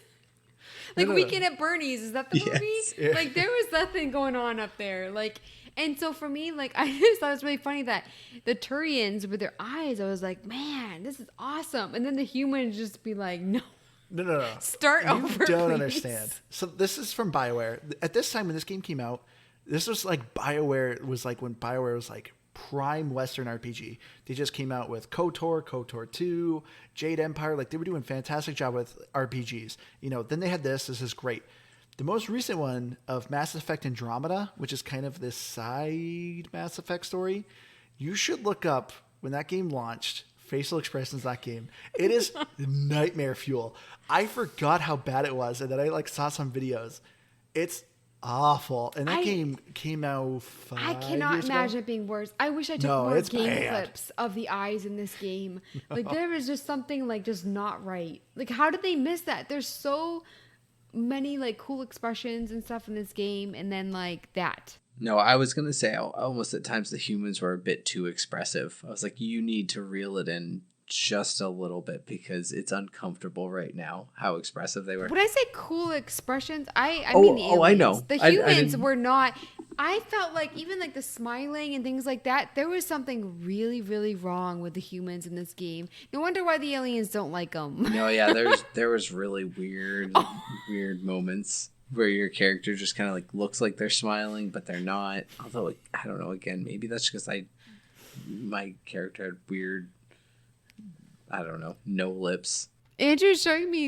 Like No. Weekend at Bernie's, is that the Yes. movie? Yeah. Like there was nothing going on up there. Like, and so for me, like I just thought it was really funny that the Turians with their eyes, I was like, man, this is awesome. And then the humans just be like, no, No. start You over. don't please. understand. So this is from Bioware. At this time when this game came out, this was like Bioware was like when Bioware was like prime Western RPG. They just came out with KOTOR, KOTOR 2, Jade Empire. Like they were doing a fantastic job with RPGs. You know, then they had this. This is great. The most recent one of Mass Effect Andromeda, which is kind of this side Mass Effect story, you should look up when that game launched. Facial expressions that game. It is nightmare fuel. I forgot how bad it was, and then I like saw some videos. It's awful. And that game came out 5 I cannot years imagine ago. it being worse. I wish I took No, more it's game bad. clips of the eyes in this game. Like there is just something like just not right. Like how did they miss that? There's so many like cool expressions and stuff in this game, and then like that. No, I was going to say almost at times the humans were a bit too expressive. I was like, you need to reel it in just a little bit because it's uncomfortable right now how expressive they were. When I say cool expressions, I mean the aliens. I know. The I humans didn't- were not. I felt like even like the smiling and things like that, there was something really, really wrong with the humans in this game. No wonder why the aliens don't like them. No, yeah, there was really weird moments where your character just kind of like looks like they're smiling, but they're not. Although I don't know. Again, maybe that's because my character had weird. I don't know, no lips. Andrew's showing me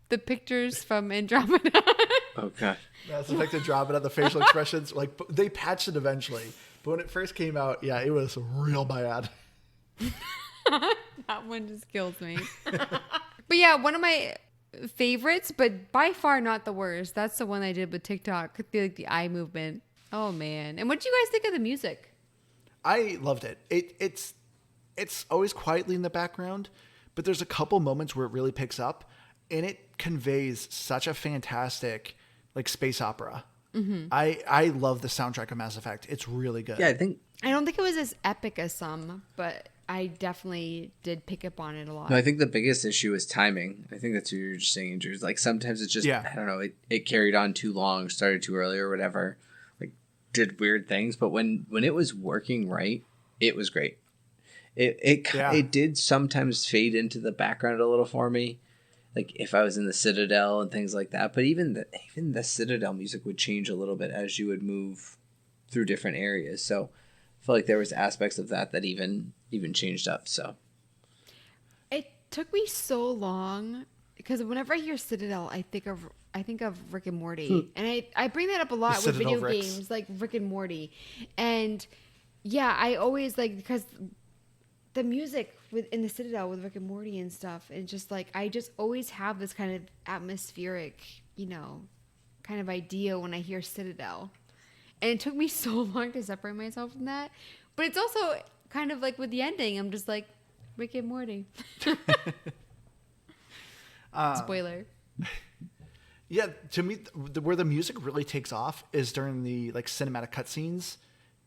the pictures from Andromeda. Oh god. Mass Effect Andromeda, the facial expressions, like they patched it eventually. But when it first came out, yeah, it was real bad. That one just kills me. But yeah, one of my favorites, but by far not the worst. That's the one I did with TikTok. The eye movement. Oh man! And what do you guys think of the music? I loved it. It's always quietly in the background, but there's a couple moments where it really picks up, and it conveys such a fantastic like space opera. Mm-hmm. I love the soundtrack of Mass Effect. It's really good. Yeah, I think. I don't think it was as epic as some, but I definitely did pick up on it a lot. No, I think the biggest issue is timing. I think that's what you're just saying, Andrew. It's like sometimes it's just I don't know. It carried on too long, started too early, or whatever. Like did weird things, but when it was working right, it was great. It did sometimes fade into the background a little for me, like if I was in the Citadel and things like that. But even the Citadel music would change a little bit as you would move through different areas. So I feel like there was aspects of that even changed up. So It took me so long because whenever I hear Citadel, I think of Rick and Morty, and I bring that up a lot The with Citadel video Ricks. games like Rick and Morty, and yeah, I always like because the music in the Citadel with Rick and Morty and stuff, and just like I just always have this kind of atmospheric, kind of idea when I hear Citadel, and it took me so long to separate myself from that, but it's also kind of like with the ending, I'm just like Rick and Morty. Spoiler. Yeah, to me, where the music really takes off is during the like cinematic cutscenes.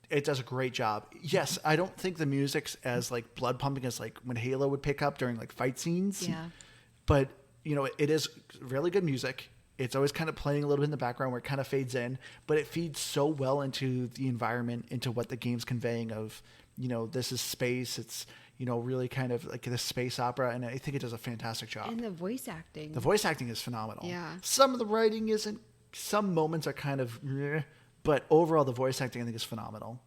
It does a great job. Yes, I don't think the music's as like blood pumping as like when Halo would pick up during like fight scenes. Yeah. But it is really good music. It's always kind of playing a little bit in the background where it kind of fades in, but it feeds so well into the environment, into what the game's conveying of, this is space. It's, really kind of like this space opera. And I think it does a fantastic job. And the voice acting. The voice acting is phenomenal. Yeah. Some of the writing isn't. Some moments are kind of, but overall the voice acting I think is phenomenal.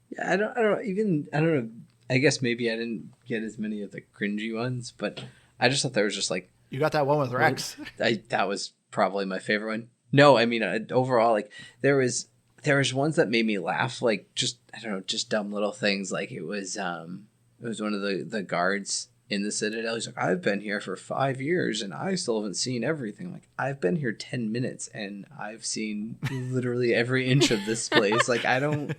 yeah, I don't know. I guess maybe I didn't get as many of the cringy ones, but I just thought there was just like You got that one with Rex. that was probably my favorite one. No, I mean overall, like there was ones that made me laugh, like just I don't know, just dumb little things. Like it was one of the guards in the Citadel. He's like, I've been here for 5 years and I still haven't seen everything. I'm like, I've been here 10 minutes and I've seen literally every inch of this place. Like I don't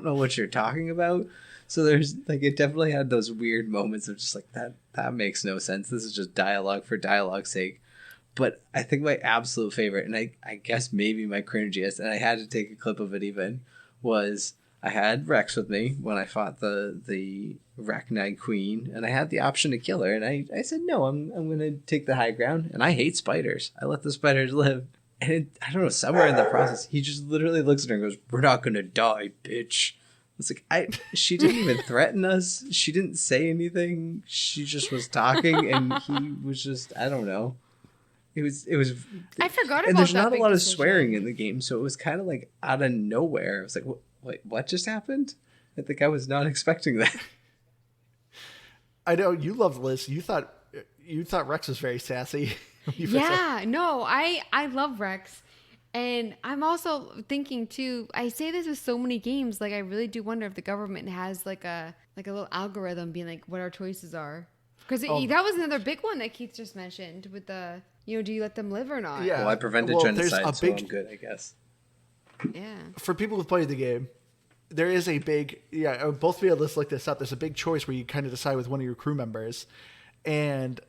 know what you're talking about. So there's like it definitely had those weird moments of just like that makes no sense. This is just dialogue for dialogue's sake. But I think my absolute favorite, and I guess maybe my cringiest, and I had to take a clip of it even, was I had Rex with me when I fought the Renegade Queen, and I had the option to kill her, and I said no, I'm gonna take the high ground, and I hate spiders. I let the spiders live, and I don't know, somewhere in the process, he just literally looks at her and goes, "We're not gonna die, bitch." It's like she didn't even threaten us. She didn't say anything. She just was talking, and he was just, I don't know. It was. I forgot about and there's that not a big lot of decision. swearing in the game, so it was kind of like out of nowhere. I was like, what just happened? I think I was not expecting that. I know you loved Liz. You thought Rex was very sassy. Yeah, no, I love Rex. And I'm also thinking too, I say this with so many games, like I really do wonder if the government has like a little algorithm being like what our choices are. Because that was another big one that Keith just mentioned with the, do you let them live or not? Yeah. Well, I prevented genocide, so I'm good, I guess. Yeah. For people who've played the game, there is a big, both of you, let's look this up. There's a big choice where you kind of decide with one of your crew members. And,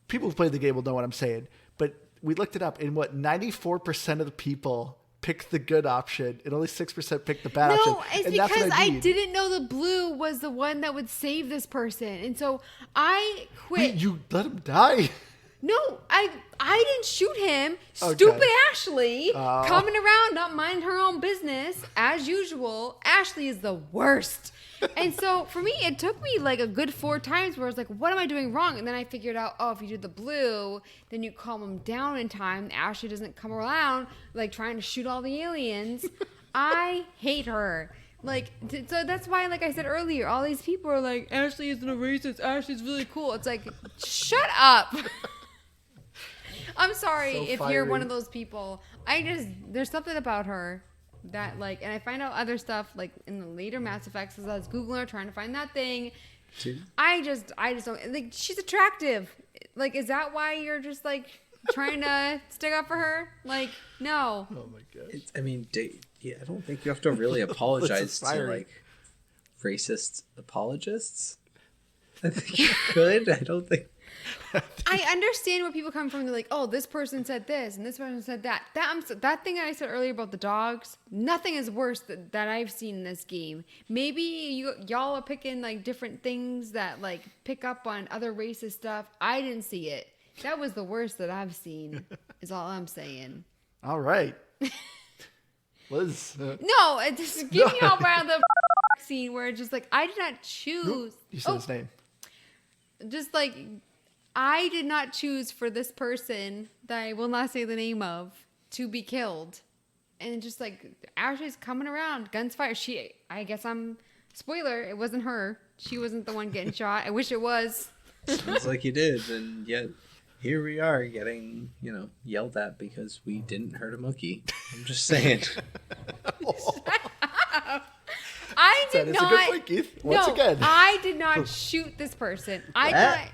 people who've played the game will know what I'm saying. But we looked it up, and 94% of the people picked the good option, and only 6% picked the bad option. No, it's and that's because what I I mean. didn't know the blue was the one that would save this person. And so I quit. Wait, you let him die? No, I didn't shoot him. Okay. Stupid Ashley coming around, not minding her own business as usual. Ashley is the worst. And so for me, it took me like a good 4 times where I was like, what am I doing wrong? And then I figured out, if you do the blue, then you calm him down in time. Ashley doesn't come around like trying to shoot all the aliens. I hate her. So that's why, like I said earlier, all these people are like, Ashley isn't a racist. Ashley's really cool. It's like, shut up. I'm sorry So if fiery. you're one of those people. There's something about her that and I find out other stuff like in the later Mass Effects as I was Googling her trying to find that thing. I just don't, like, she's attractive. Like, is that why you're just like trying to stick up for her? Like, no. Oh my god. I don't think you have to really apologize to fiery. like racist apologists. I think you could. I don't think. I understand where people come from. They're like, oh, this person said this and this person said that. That thing that I said earlier about the dogs, nothing is worse that I've seen in this game. Maybe y'all are picking like different things that like pick up on other racist stuff. I didn't see it. That was the worst that I've seen, is all I'm saying. All right. Liz. No, it just give me all around the scene where it's just like, I did not choose. You said his name. Just like, I did not choose for this person that I will not say the name of to be killed. And just like, Ashley's coming around, guns fired. I guess spoiler, it wasn't her. She wasn't the one getting shot. I wish it was. Sounds like you did, and yet here we are getting, yelled at because we didn't hurt a monkey. I'm just saying. I did That is a not. good point, Keith. Once again. I did not shoot this person. I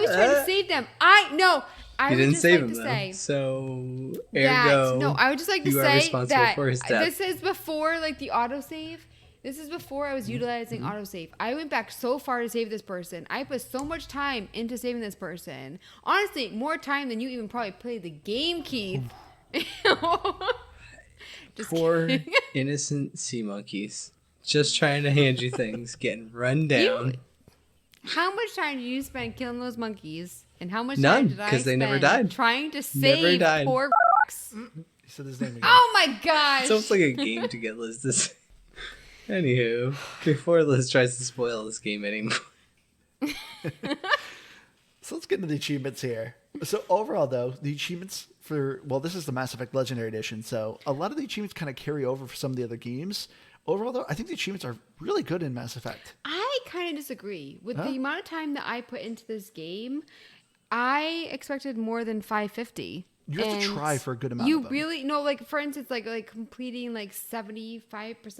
was trying to save them. I You would didn't just save like him, to though. say So, that, ergo, no, I would just like to you are say responsible that for his death. this is before like the autosave. This is before I was utilizing autosave. I went back so far to save this person. I put so much time into saving this person. Honestly, more time than you even probably played the game, Keith. Just Poor kidding. innocent sea monkeys. Just trying to hand you things, getting run down. How much time did you spend killing those monkeys? And how much None, time did I 'cause they never spend died. trying to Never save died. poor You said his name again. Oh my gosh. It's almost like a game to get Liz to say. Anywho, before Liz tries to spoil this game anymore. So let's get into the achievements here. So overall, though, the achievements this is the Mass Effect Legendary Edition, so a lot of the achievements kind of carry over for some of the other games. Overall, though, I think the achievements are really good in Mass Effect. I kind of disagree. With the amount of time that I put into this game, I expected more than 550. You have to try for a good amount You of them. really, no, like for instance, like completing like 75%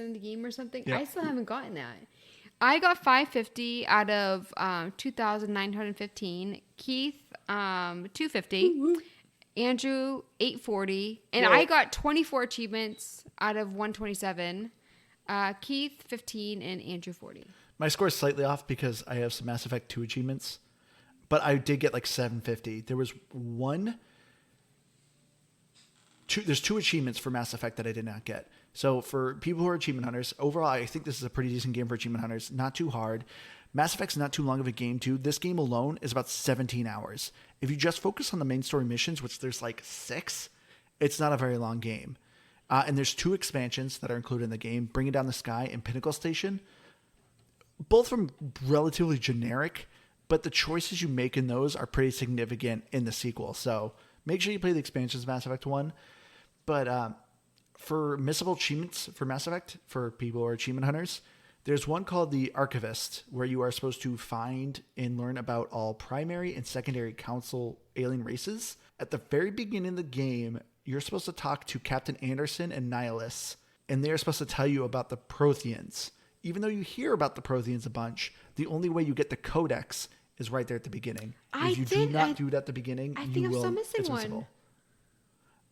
of the game or something. Yeah. I still haven't gotten that. I got 550 out of 2,915. Keith, 250. Andrew, 840. And Well- I got 24 achievements out of 127. Keith, 15, and Andrew, 40. My score is slightly off because I have some Mass Effect 2 achievements, but I did get like 750. There was one. there's two achievements for Mass Effect that I did not get. So for people who are achievement hunters, overall, I think this is a pretty decent game for achievement hunters. Not too hard. Mass Effect's not too long of a game, too. This game alone is about 17 hours. If you just focus on the main story missions, which there's like 6, it's not a very long game. And there's 2 expansions that are included in the game, Bring It Down the Sky and Pinnacle Station. Both from relatively generic, but the choices you make in those are pretty significant in the sequel. So make sure you play the expansions of Mass Effect 1. But for missable achievements for Mass Effect, for people who are achievement hunters, there's one called the Archivist, where you are supposed to find and learn about all primary and secondary council alien races. At the very beginning of the game, you're supposed to talk to Captain Anderson and Nihilus, and they're supposed to tell you about the Protheans. Even though you hear about the Protheans a bunch, the only way you get the Codex is right there at the beginning. If you do not do it at the beginning, you will. It's missable.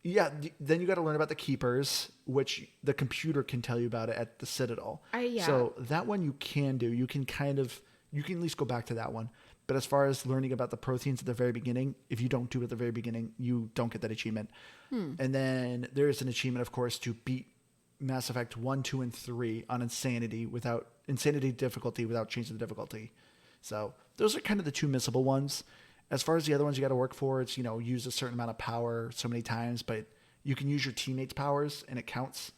Yeah, then you got to learn about the Keepers, which the computer can tell you about it at the Citadel. So that one you can do. You can at least go back to that one. But as far as learning about the Protheans at the very beginning, if you don't do it at the very beginning, you don't get that achievement. And then there is an achievement, of course, to beat Mass Effect 1, 2, and 3 on insanity difficulty without changing the difficulty. So those are kind of the 2 missable ones. As far as the other ones you got to work for, it's, use a certain amount of power so many times, but you can use your teammates' powers and it counts.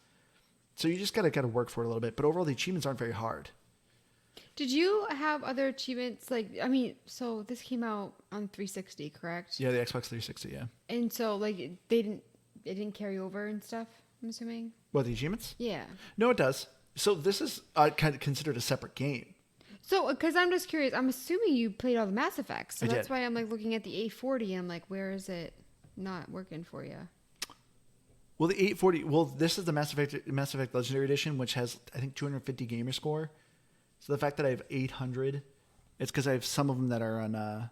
So you just got to work for it a little bit. But overall, the achievements aren't very hard. Did you have other achievements? So this came out on 360, correct? Yeah, the Xbox 360, yeah. And so it didn't carry over and stuff, I'm assuming? What, the achievements? Yeah. No, it does. So this is kind of considered a separate game. So, because I'm just curious, I'm assuming you played all the Mass Effects. So I that's did. why I'm looking at the 840 and I'm like, where is it not working for you? Well, the 840, this is the Mass Effect Legendary Edition, which has, I think, 250 gamer score. So the fact that I have 800, it's because I have some of them that are on, I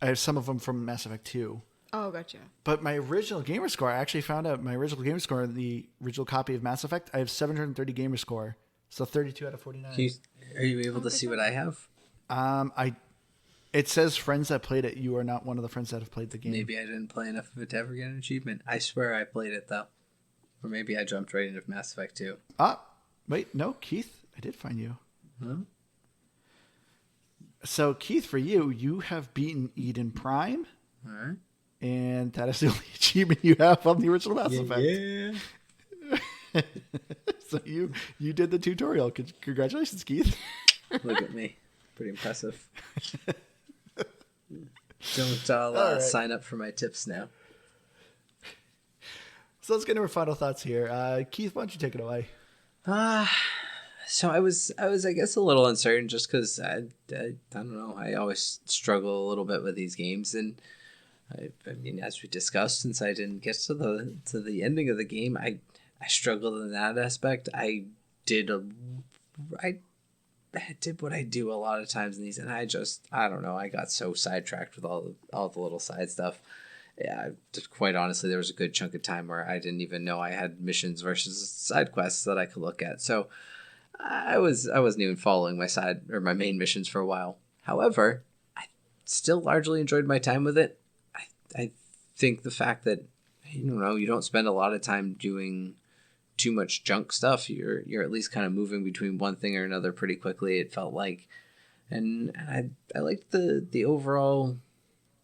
have some of them from Mass Effect 2. Oh, gotcha. But my original gamer score, I actually found out my original gamer score in the original copy of Mass Effect, I have 730 gamer score. So 32 out of 49. Are you able to see what I have? It says friends that played it. You are not one of the friends that have played the game. Maybe I didn't play enough of it to ever get an achievement. I swear I played it, though. Or maybe I jumped right into Mass Effect 2. Wait, no, Keith, I did find you. Huh? So, Keith, for you, you have beaten Eden Prime. All right. And that is the only achievement you have on the original Mass Effect. Yeah. So you did the tutorial. Congratulations, Keith. Look at me. Pretty impressive. I'll right. sign up for my tips now. So let's get into our final thoughts here. Keith, why don't you take it away? So I was I guess a little uncertain just because I don't know. I always struggle a little bit with these games, and I mean, as we discussed, since I didn't get to the ending of the game, I struggled in that aspect. I did what I do a lot of times in these, and I don't know. I got so sidetracked with all the little side stuff. Yeah, just quite honestly, there was a good chunk of time where I didn't even know I had missions versus side quests that I could look at. So I wasn't even following my main missions for a while. However, I still largely enjoyed my time with it. I think the fact that you don't spend a lot of time doing too much junk stuff. You're at least kind of moving between one thing or another pretty quickly, it felt like. And I liked the overall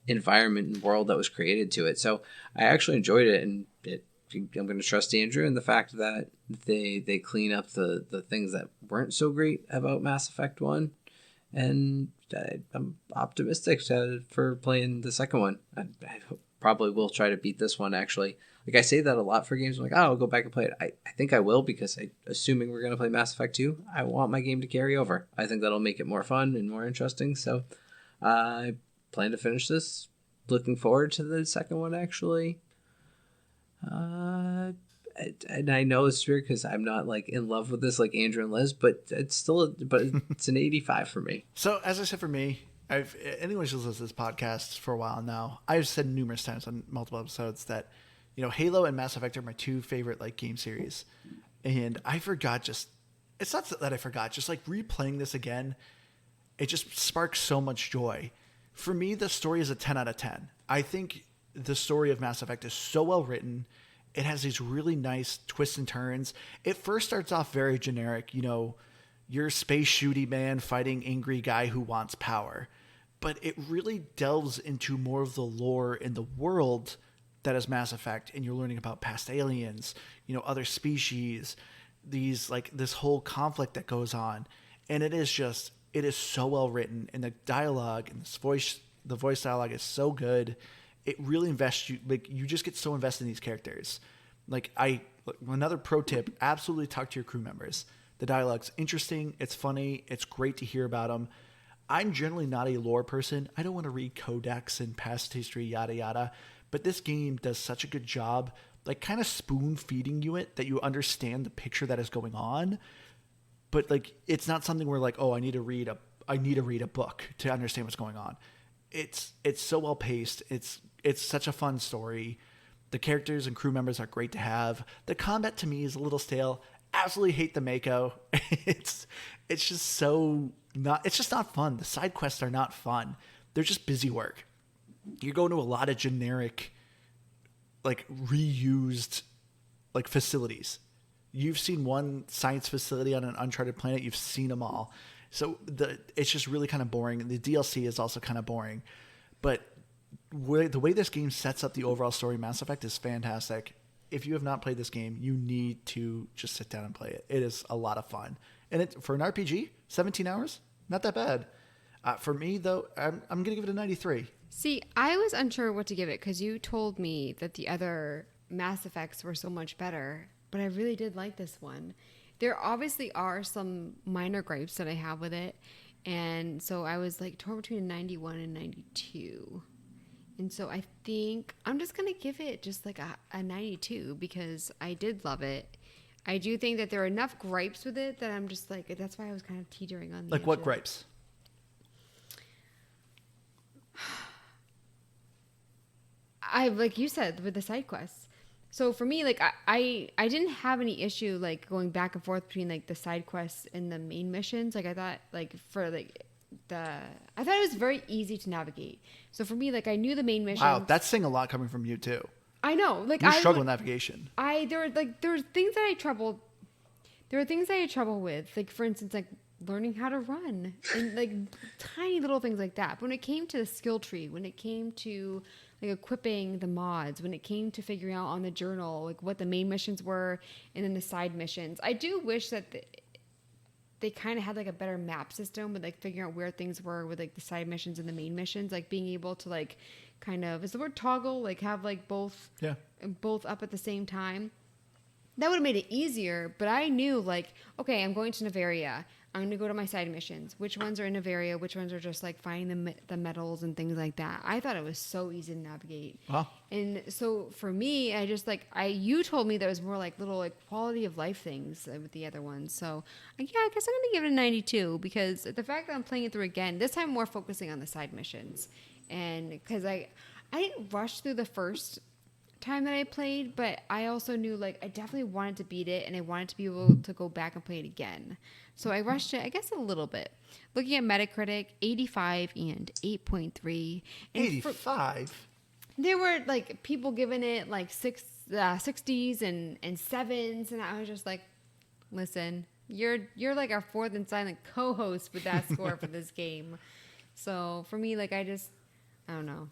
environment and world that was created to it. So I actually enjoyed it, and I'm going to trust Andrew in the fact that they clean up the things that weren't so great about Mass Effect 1. And I'm optimistic for playing the second one. I probably will try to beat this one, actually. Like, I say that a lot for games. I'm like, I'll go back and play it. I think I will, because assuming we're going to play Mass Effect 2, I want my game to carry over. I think that'll make it more fun and more interesting. So I plan to finish this. Looking forward to the second one, actually. And I know it's weird because I'm not like in love with this like Andrew and Liz, but it's an 85 for me. So as I said, for me, anyone who's listened to this podcast for a while now, I've said numerous times on multiple episodes that Halo and Mass Effect are my 2 favorite like game series, and I forgot. It's not that I forgot. Just like replaying this again, it just sparks so much joy. For me, the story is a 10 out of 10. I think the story of Mass Effect is so well written. It has these really nice twists and turns. It first starts off very generic, you're a space shooty man fighting angry guy who wants power. But it really delves into more of the lore in the world that is Mass Effect, and you're learning about past aliens, other species, this whole conflict that goes on. And it is so well written, and the dialogue and the voice dialogue is so good. It really invests you, you just get so invested in these characters. Another pro tip, absolutely talk to your crew members. The dialogue's interesting, it's funny, it's great to hear about them. I'm generally not a lore person. I don't want to read codex and past history, yada yada. But this game does such a good job, kind of spoon feeding you it, that you understand the picture that is going on. But it's not something where I need to read a book to understand what's going on. It's so well paced. It's such a fun story. The characters and crew members are great to have. The combat to me is a little stale. Absolutely hate the Mako. It's just not fun. The side quests are not fun. They're just busy work. You're going to a lot of generic, reused, facilities. You've seen one science facility on an uncharted planet. You've seen them all. So it's just really kind of boring. The DLC is also kind of boring. But the way this game sets up the overall story, Mass Effect, is fantastic. If you have not played this game, you need to just sit down and play it. It is a lot of fun. And for an RPG, 17 hours, not that bad. For me, though, I'm going to give it a 93. See, I was unsure what to give it because you told me that the other Mass Effects were so much better, but I really did like this one. There obviously are some minor gripes that I have with it, and so I was torn between a 91 and 92. And so I think I'm just going to give it just a 92 because I did love it. I do think that there are enough gripes with it that I'm just that's why I was kind of teetering on the edge what of it. gripes? Like you said, with the side quests. So for me, I didn't have any issue going back and forth between the side quests and the main missions. I thought I thought it was very easy to navigate. So for me, I knew the main missions. Wow, that's saying a lot coming from you too. I know, you struggle with navigation. There were things that I had trouble. There were things I had trouble with, for instance, learning how to run and tiny little things like that. But when it came to the skill tree, when it came to equipping the mods, when it came to figuring out on the journal what the main missions were and then the side missions, I do wish that they kind of had a better map system with figuring out where things were with the side missions and the main missions, being able to kind of, is the word toggle, have both up at the same time. That would have made it easier, but I knew okay, I'm going to Nevaria. I'm going to go to my side missions. Which ones are in Nevaria? Which ones are just finding the metals and things like that? I thought it was so easy to navigate. Wow. And so for me, I just you told me there was more little quality of life things with the other ones. So I guess I'm going to give it a 92 because the fact that I'm playing it through again, this time more focusing on the side missions. And because I didn't rush through the first time that I played, but I also knew I definitely wanted to beat it and I wanted to be able to go back and play it again. So I rushed it, I guess, a little bit. Looking at Metacritic, 85 and 8.3. 85? There were people giving it 60s and 7s, and I was just listen, you're our fourth and silent co-host with that score for this game. So for me, I don't know.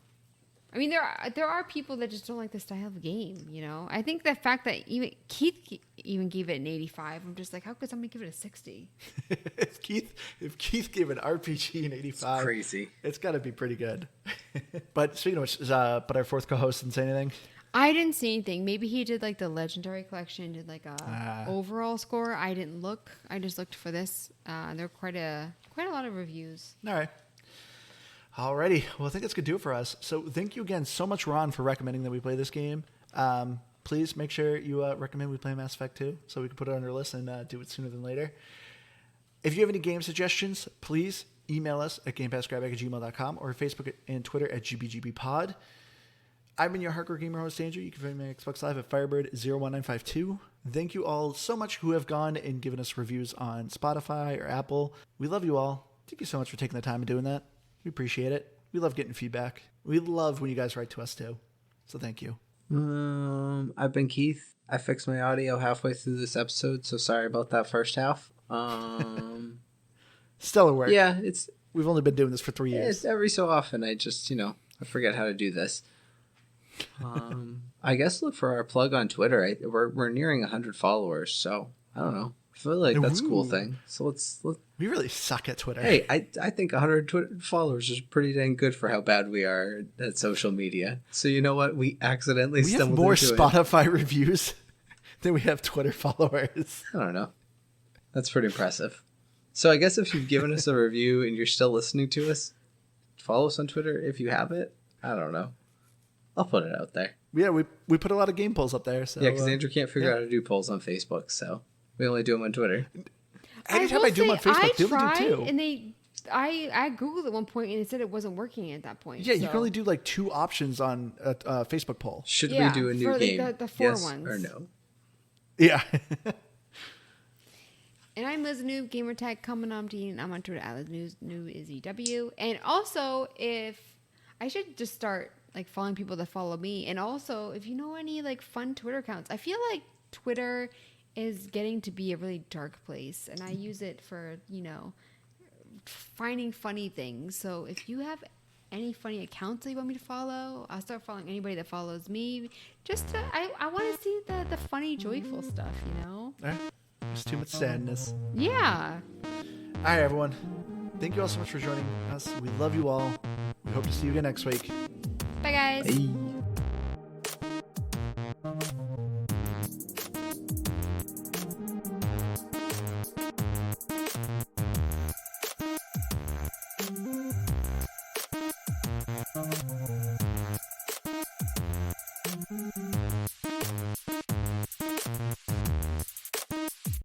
I mean, there are people that just don't like the style of the game, I think the fact that even Keith even gave it an 85, I'm just how could somebody give it a 60? if Keith gave an RPG an 85, it's crazy. It's got to be pretty good. But speaking of which, but our fourth co-host didn't say anything? I didn't see anything. Maybe he did the legendary collection, did a overall score. I didn't look. I just looked for this. There were quite a lot of reviews. All right. Alrighty, well, I think that's going to do it for us. So thank you again so much, Ron, for recommending that we play this game. Please make sure you recommend we play Mass Effect 2 so we can put it on our list and do it sooner than later. If you have any game suggestions, please email us at gamepassgrabbag@gmail.com or Facebook and Twitter at gbgbpod. I've been your hardcore gamer host, Andrew. You can find me on Xbox Live at Firebird01952. Thank you all so much who have gone and given us reviews on Spotify or Apple. We love you all. Thank you so much for taking the time and doing that. We appreciate it. We love getting feedback. We love when you guys write to us too. So thank you. I've been Keith. I fixed my audio halfway through this episode, so sorry about that first half. Stellar work. Yeah, We've only been doing this for 3 years. it's every so often I just, I forget how to do this. I guess look for our plug on Twitter. We're nearing 100 followers, so I don't know. I feel like that's a cool thing. So let's look. We really suck at Twitter. Hey, I think 100 Twitter followers is pretty dang good for how bad we are at social media. So you know what? We accidentally we have stumbled more into Spotify reviews than we have Twitter followers. I don't know. That's pretty impressive. So I guess if you've given us a review and you're still listening to us, follow us on Twitter if you have it. I don't know. I'll put it out there. Yeah, we put a lot of game polls up there. So Yeah, because Andrew can't figure out how to do polls on Facebook, so we only do them on Twitter. anytime I do them on Facebook, they only tried, do 2. and I googled at one point and it said it wasn't working at that point. Yeah, you so. can only do like 2 options on a Facebook poll. Should Yeah, we do a new for game? the 4 yes ones. or no? Yeah. And I'm Liz Noob, gamertag coming on Dean. I'm on Twitter at LizNoob, And also, if I should just start like following people that follow me. And also, if you know any like fun Twitter accounts, I feel like Twitter is getting to be a really dark place, and I use it for finding funny things. So if you have any funny accounts that you want me to follow, I'll start following anybody that follows me. Just to, I want to see the funny, joyful stuff. There's too much sadness. Yeah. All right, everyone. Thank you all so much for joining us. We love you all. We hope to see you again next week. Bye, guys. Hey.